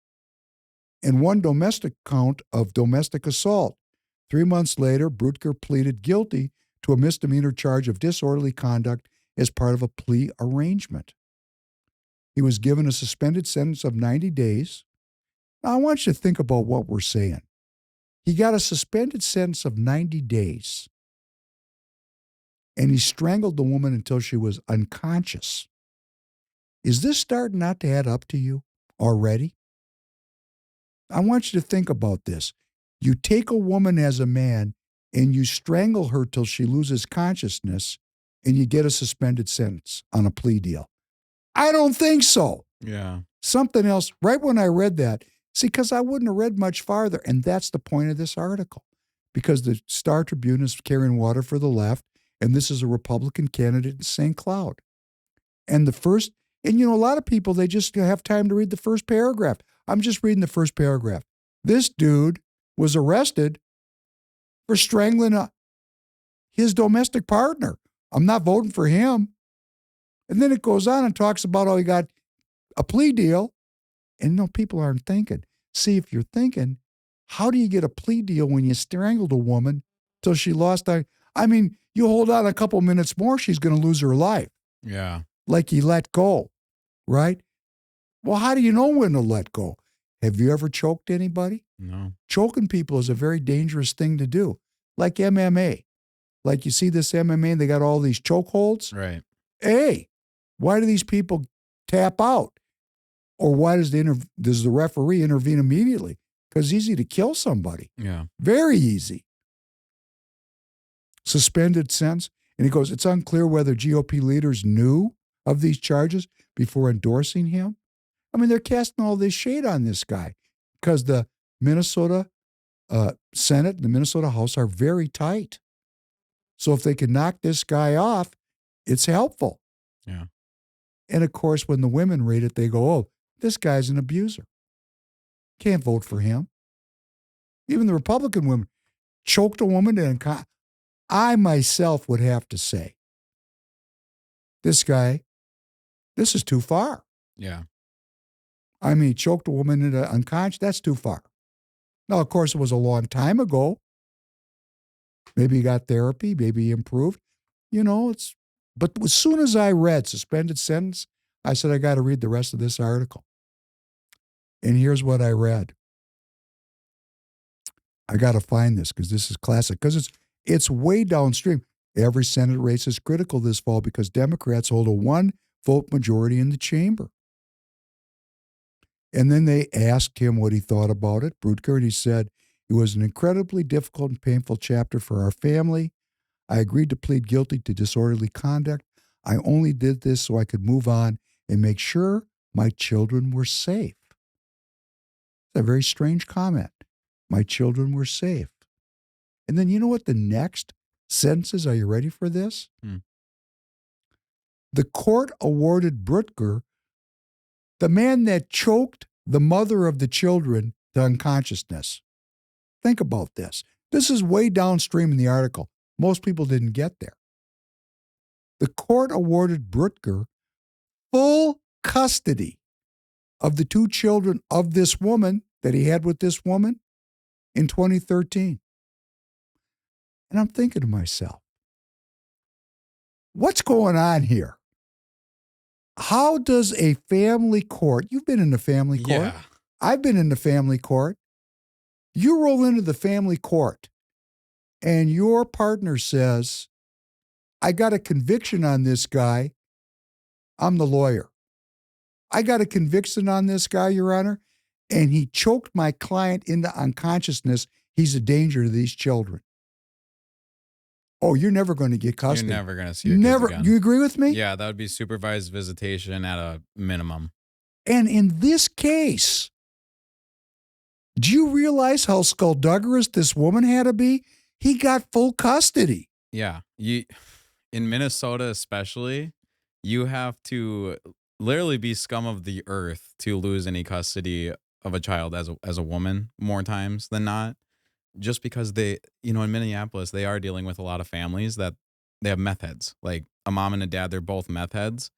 and one domestic count of domestic assault. 3 months later, Brutger pleaded guilty to a misdemeanor charge of disorderly conduct as part of a plea arrangement. He was given a suspended sentence of 90 days. Now, I want you to think about what we're saying. He got a suspended sentence of 90 days, and he strangled the woman until she was unconscious. Is this starting not to add up to you already? I want you to think about this. You take a woman as a man and you strangle her till she loses consciousness, and you get a suspended sentence on a plea deal. I don't think so. Yeah. Something else, right when I read that, see, because I wouldn't have read much farther, and that's the point of this article, because the Star-Tribune is carrying water for the left, and this is a Republican candidate in St. Cloud. And a lot of people, they just have time to read the first paragraph. I'm just reading the first paragraph. This dude was arrested for strangling his domestic partner. I'm not voting for him. And then it goes on and talks about how he got a plea deal. And no, people aren't thinking. See, if you're thinking, how do you get a plea deal when you strangled a woman till she lost her? I mean, you hold on a couple minutes more, she's going to lose her life. Yeah. Like you let go, right? Well, how do you know when to let go? Have you ever choked anybody? No. Choking people is a very dangerous thing to do. Like MMA. Like you see this MMA and they got all these choke holds. Right. Hey, why do these people tap out? Or why does the referee intervene immediately? Because it's easy to kill somebody. Yeah. Very easy. Suspended sentence. And he goes, it's unclear whether GOP leaders knew of these charges before endorsing him. I mean, they're casting all this shade on this guy because the Minnesota Senate and the Minnesota House are very tight. So if they can knock this guy off, it's helpful. Yeah. And of course, when the women read it, they go, oh, this guy's an abuser. Can't vote for him. Even the Republican women choked a woman and I myself would have to say, this guy, this is too far. Yeah. I mean, he choked a woman into unconscious. That's too far. Now, of course, it was a long time ago. Maybe he got therapy. Maybe he improved. You know, but as soon as I read suspended sentence, I said, I got to read the rest of this article. And here's what I read. I got to find this because this is classic. Because it's way downstream. Every Senate race is critical this fall because Democrats hold a 1-vote majority in the chamber. And then they asked him what he thought about it, Brutker, and he said, it was an incredibly difficult and painful chapter for our family. I agreed to plead guilty to disorderly conduct. I only did this so I could move on and make sure my children were safe. It's a very strange comment. My children were safe. And then you know what the next sentence is? Are you ready for this? The court awarded Brutker, the man that choked the mother of the children, to unconsciousness. Think about this. This is way downstream in the article. Most people didn't get there. The court awarded Brutker full custody of the 2 children of this woman that he had with this woman in 2013. And I'm thinking to myself, what's going on here? How does a family court, you've been in the family court. Yeah. I've been in the family court. You roll into the family court and your partner says, I got a conviction on this guy. I'm the lawyer. I got a conviction on this guy, Your Honor, and he choked my client into unconsciousness. He's a danger to these children. Oh, you're never going to get custody. You're never going to see your Never. kids again. You agree with me? Yeah, that would be supervised visitation at a minimum. And in this case, do you realize how skullduggerous this woman had to be? He got full custody. Yeah. In Minnesota especially, you have to literally be scum of the earth to lose any custody of a child as a woman more times than not. Just because they, in Minneapolis, they are dealing with a lot of families that they have meth heads. Like a mom and a dad, they're both meth heads.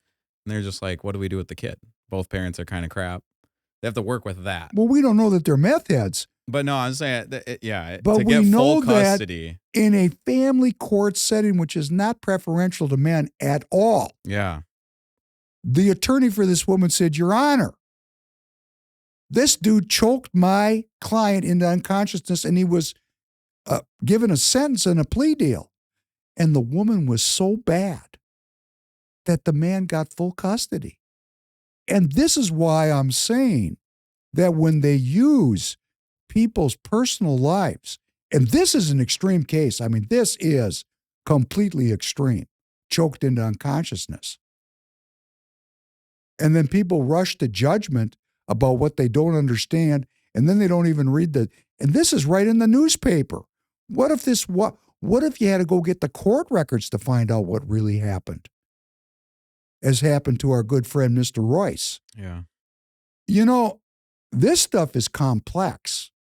And they're just like, what do we do with the kid? Both parents are kind of crap. They have to work with that. Well, we don't know that they're meth heads. But no, I'm saying, yeah, but to we get know full that custody. In a family court setting, which is not preferential to men at all. Yeah. The attorney for this woman said, Your Honor, this dude choked my client into unconsciousness and he was given a sentence and a plea deal. And the woman was so bad that the man got full custody. And this is why I'm saying that when they use people's personal lives, and this is an extreme case. I mean, this is completely extreme, choked into unconsciousness. And then people rush to judgment about what they don't understand, and then they don't even read and this is right in the newspaper. What if you had to go get the court records to find out what really happened? As happened to our good friend, Mr. Royce. Yeah. This stuff is complex.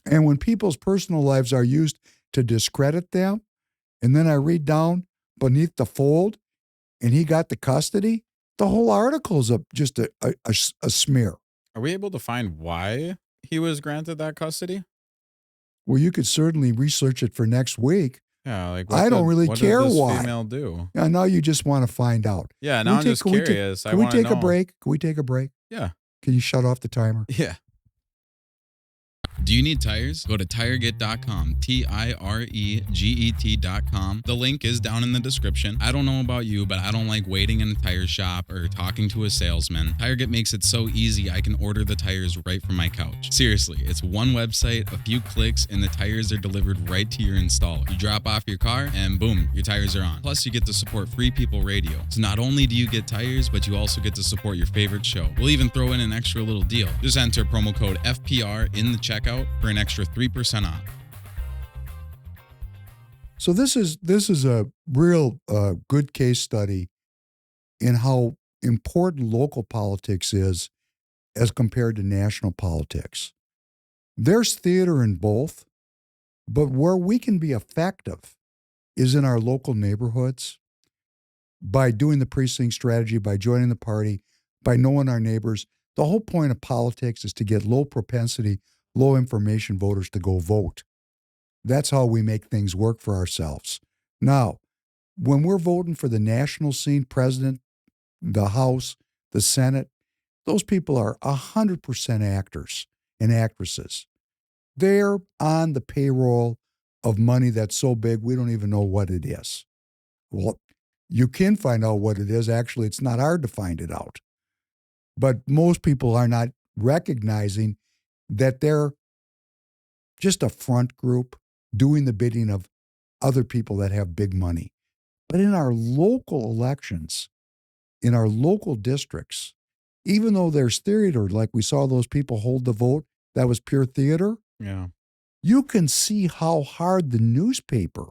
And when people's personal lives are used to discredit them, and then I read down beneath the fold, and he got the custody, the whole article's just a smear. Are we able to find why he was granted that custody? Well, you could certainly research it for next week. Yeah, like I don't really care what did this why. female do? Yeah, now you just want to find out. Yeah, now I'm just curious. Can we take a break? Can we take a break? Yeah. Can you shut off the timer? Yeah. Do you need tires? Go to TireGet.com, TireGet.com. The link is down in the description. I don't know about you, but I don't like waiting in a tire shop or talking to a salesman. TireGet makes it so easy I can order the tires right from my couch. Seriously, it's one website, a few clicks, and the tires are delivered right to your installer. You drop off your car, and boom, your tires are on. Plus, you get to support Free People Radio. So not only do you get tires, but you also get to support your favorite show. We'll even throw in an extra little deal. Just enter promo code FPR in the checkout for an extra 3% off. So this is a real good case study in how important local politics is as compared to national politics. There's theater in both, but where we can be effective is in our local neighborhoods by doing the precinct strategy, by joining the party, by knowing our neighbors. The whole point of politics is to get low propensity, low information voters to go vote. That's how we make things work for ourselves. Now, when we're voting for the national scene, president, the House, the Senate, those people are 100% actors and actresses. They're on the payroll of money that's so big we don't even know what it is. Well, you can find out what it is. Actually, it's not hard to find it out. But most people are not recognizing that they're just a front group doing the bidding of other people that have big money. But in our local elections, in our local districts, even though there's theater, like we saw those people hold the vote, that was pure theater. Yeah. You can see how hard the newspaper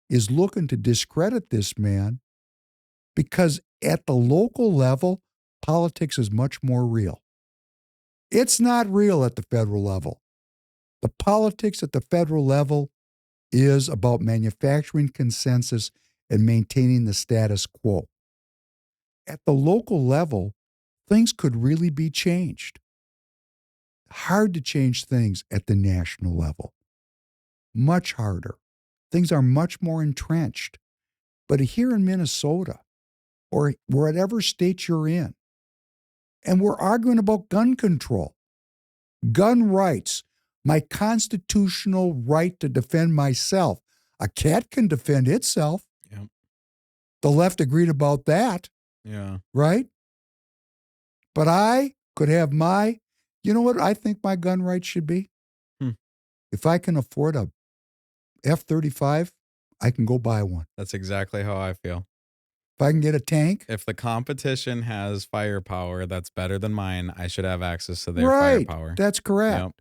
is looking to discredit this man because at the local level, politics is much more real. It's not real at the federal level. The politics at the federal level is about manufacturing consensus and maintaining the status quo. At the local level, things could really be changed. Hard to change things at the national level. Much harder. Things are much more entrenched. But here in Minnesota, or whatever state you're in, and we're arguing about gun control, gun rights, my constitutional right to defend myself. A cat can defend itself. Yep. The left agreed about that. Yeah. Right? But I could have you know what I think my gun rights should be? If I can afford a F-35, I can go buy one. That's exactly how I feel. If I can get a tank. If the competition has firepower that's better than mine, I should have access to their Right. firepower. That's correct. Yep.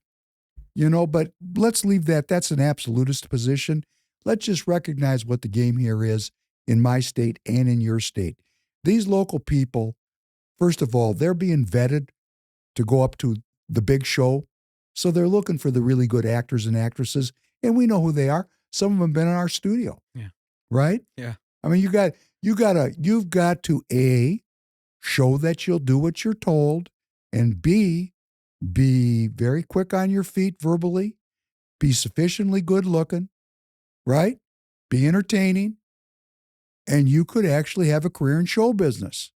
You know, but let's leave that. That's an absolutist position. Let's just recognize what the game here is in my state and in your state. These local people, first of all, they're being vetted to go up to the big show. So they're looking for the really good actors and actresses, and we know who they are. Some of them have been in our studio. Yeah. Right? Yeah. I mean, you've got to A, show that you'll do what you're told, and B, be very quick on your feet verbally, be sufficiently good looking, right? Be entertaining, and you could actually have a career in show business.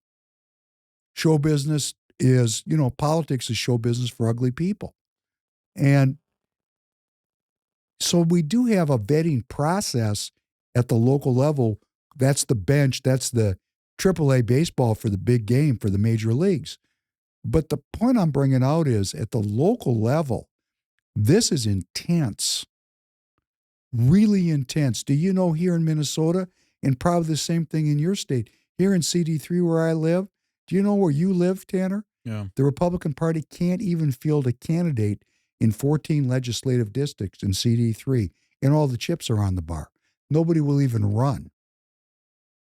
Show business is, politics is show business for ugly people. And so we do have a vetting process at the local level. That's the bench. That's the AAA baseball for the big game for the major leagues. But the point I'm bringing out is at the local level, this is intense, really intense. Do you know here in Minnesota, and probably the same thing in your state, here in CD3 where I live, do you know where you live, Tanner? Yeah. The Republican Party can't even field a candidate in 14 legislative districts in CD3, and all the chips are on the bar. Nobody will even run.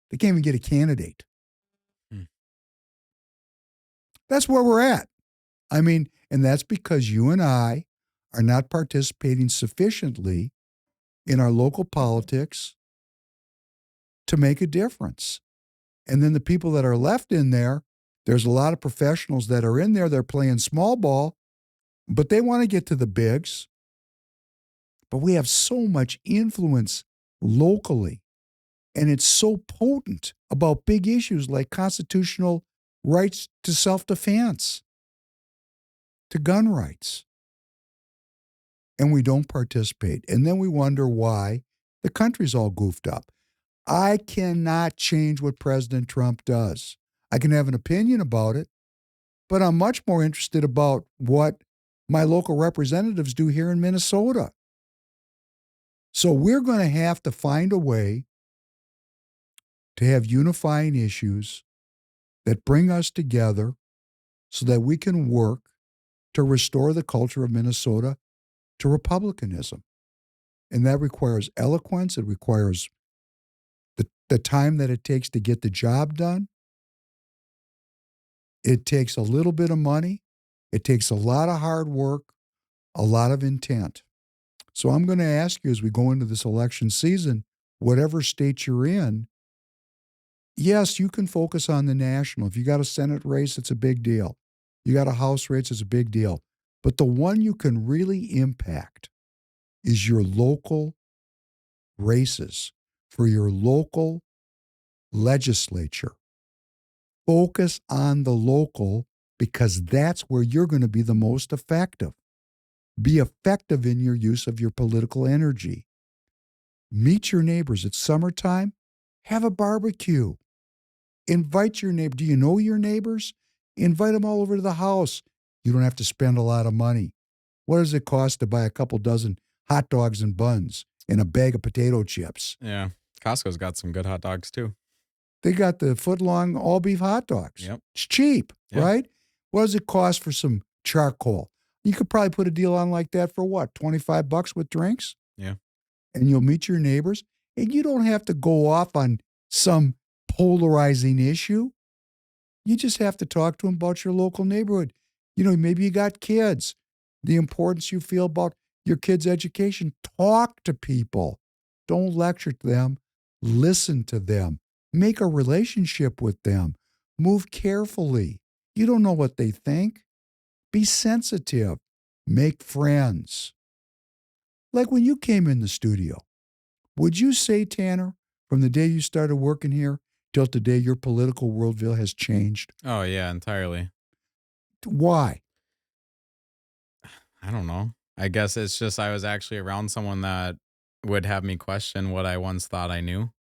They can't even get a candidate. That's where we're at. I mean, and that's because you and I are not participating sufficiently in our local politics to make a difference. And then the people that are left in there, there's a lot of professionals that are in there. They're playing small ball, but they want to get to the bigs. But we have so much influence locally, and it's so potent about big issues like constitutional rights to self-defense, to gun rights. And we don't participate. And then we wonder why the country's all goofed up. I cannot change what President Trump does. I can have an opinion about it, but I'm much more interested about what my local representatives do here in Minnesota. So we're going to have to find a way to have unifying issues that bring us together so that we can work to restore the culture of Minnesota to republicanism. And that requires eloquence. It requires the time that it takes to get the job done. It takes a little bit of money. It takes a lot of hard work, a lot of intent. So I'm going to ask you as we go into this election season, whatever state you're in, yes, you can focus on the national. If you got a Senate race, it's a big deal. You got a House race, it's a big deal. But the one you can really impact is your local races for your local legislature. Focus on the local because that's where you're going to be the most effective. Be effective in your use of your political energy. Meet your neighbors. It's summertime. Have a barbecue. Invite your neighbor. Do you know your neighbors? Invite them all over to the house. You don't have to spend a lot of money. What does it cost to buy a couple dozen hot dogs and buns and a bag of potato chips? Yeah. Costco's got some good hot dogs too. They got the foot-long all-beef hot dogs. Yep. It's cheap, Yeah. right? What does it cost for some charcoal? You could probably put a deal on like that for what, $25 with drinks? Yeah. And you'll meet your neighbors. And you don't have to go off on some polarizing issue. You just have to talk to them about your local neighborhood. You know, maybe you got kids. The importance you feel about your kids' education. Talk to people. Don't lecture to them. Listen to them. Make a relationship with them. Move carefully. You don't know what they think. Be sensitive. Make friends. Like when you came in the studio, would you say, Tanner, from the day you started working here till today, your political worldview has changed? Oh, yeah, entirely. Why? I don't know. I guess it's just I was actually around someone that would have me question what I once thought I knew.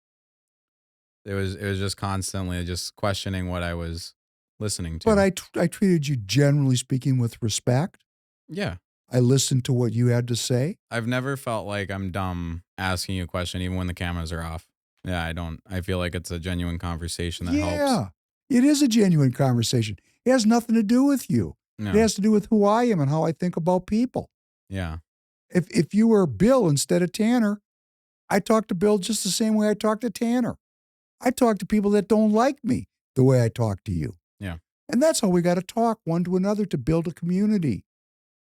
It was just constantly just questioning what I was listening to. But I treated you, generally speaking, with respect. Yeah. I listened to what you had to say. I've never felt like I'm dumb asking you a question, even when the cameras are off. Yeah, I don't. I feel like it's a genuine conversation that helps. Yeah, it is a genuine conversation. It has nothing to do with you. No. It has to do with who I am and how I think about people. Yeah. If you were Bill instead of Tanner, I talk to Bill just the same way I talk to Tanner. I talk to people that don't like me the way I talk to you. Yeah. And that's how we got to talk one to another to build a community.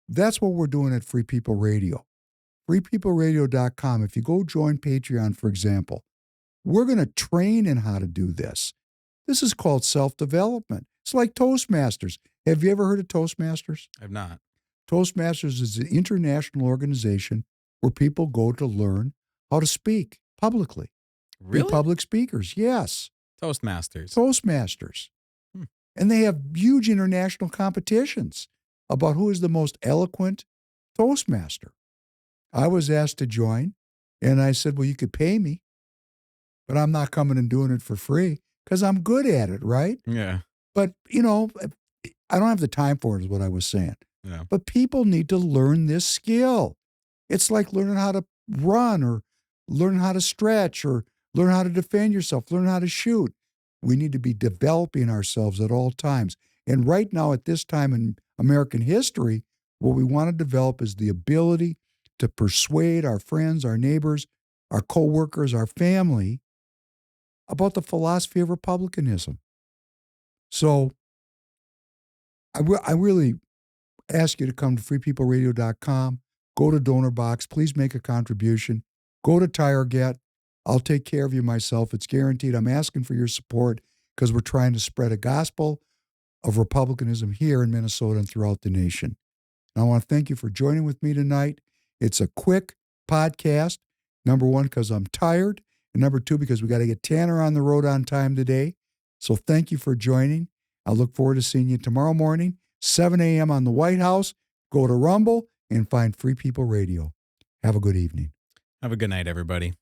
That's what we're doing at Free People Radio. FreePeopleRadio.com. If you go join Patreon, for example, we're going to train in how to do this. This is called self-development. It's like Toastmasters. Have you ever heard of Toastmasters? I've not. Toastmasters is an international organization where people go to learn how to speak publicly. Really? Be public speakers, yes. Toastmasters. Toastmasters. And they have huge international competitions about who is the most eloquent Toastmaster. I was asked to join, and I said, well, you could pay me, but I'm not coming and doing it for free because I'm good at it, right? Yeah. But, you know, I don't have the time for it, is what I was saying. Yeah. But people need to learn this skill. It's like learning how to run or learn how to stretch or learn how to defend yourself, learn how to shoot. We need to be developing ourselves at all times. And right now, at this time in American history, what we want to develop is the ability to persuade our friends, our neighbors, our coworkers, our family about the philosophy of republicanism. So I really ask you to come to freepeopleradio.com, go to Donor Box, please make a contribution, go to TireGet. I'll take care of you myself. It's guaranteed. I'm asking for your support because we're trying to spread a gospel of republicanism here in Minnesota and throughout the nation. And I want to thank you for joining with me tonight. It's a quick podcast, number one, because I'm tired, and number two, because we got to get Tanner on the road on time today. So thank you for joining. I look forward to seeing you tomorrow morning, 7 a.m. on the White House. Go to Rumble and find Free People Radio. Have a good evening. Have a good night, everybody.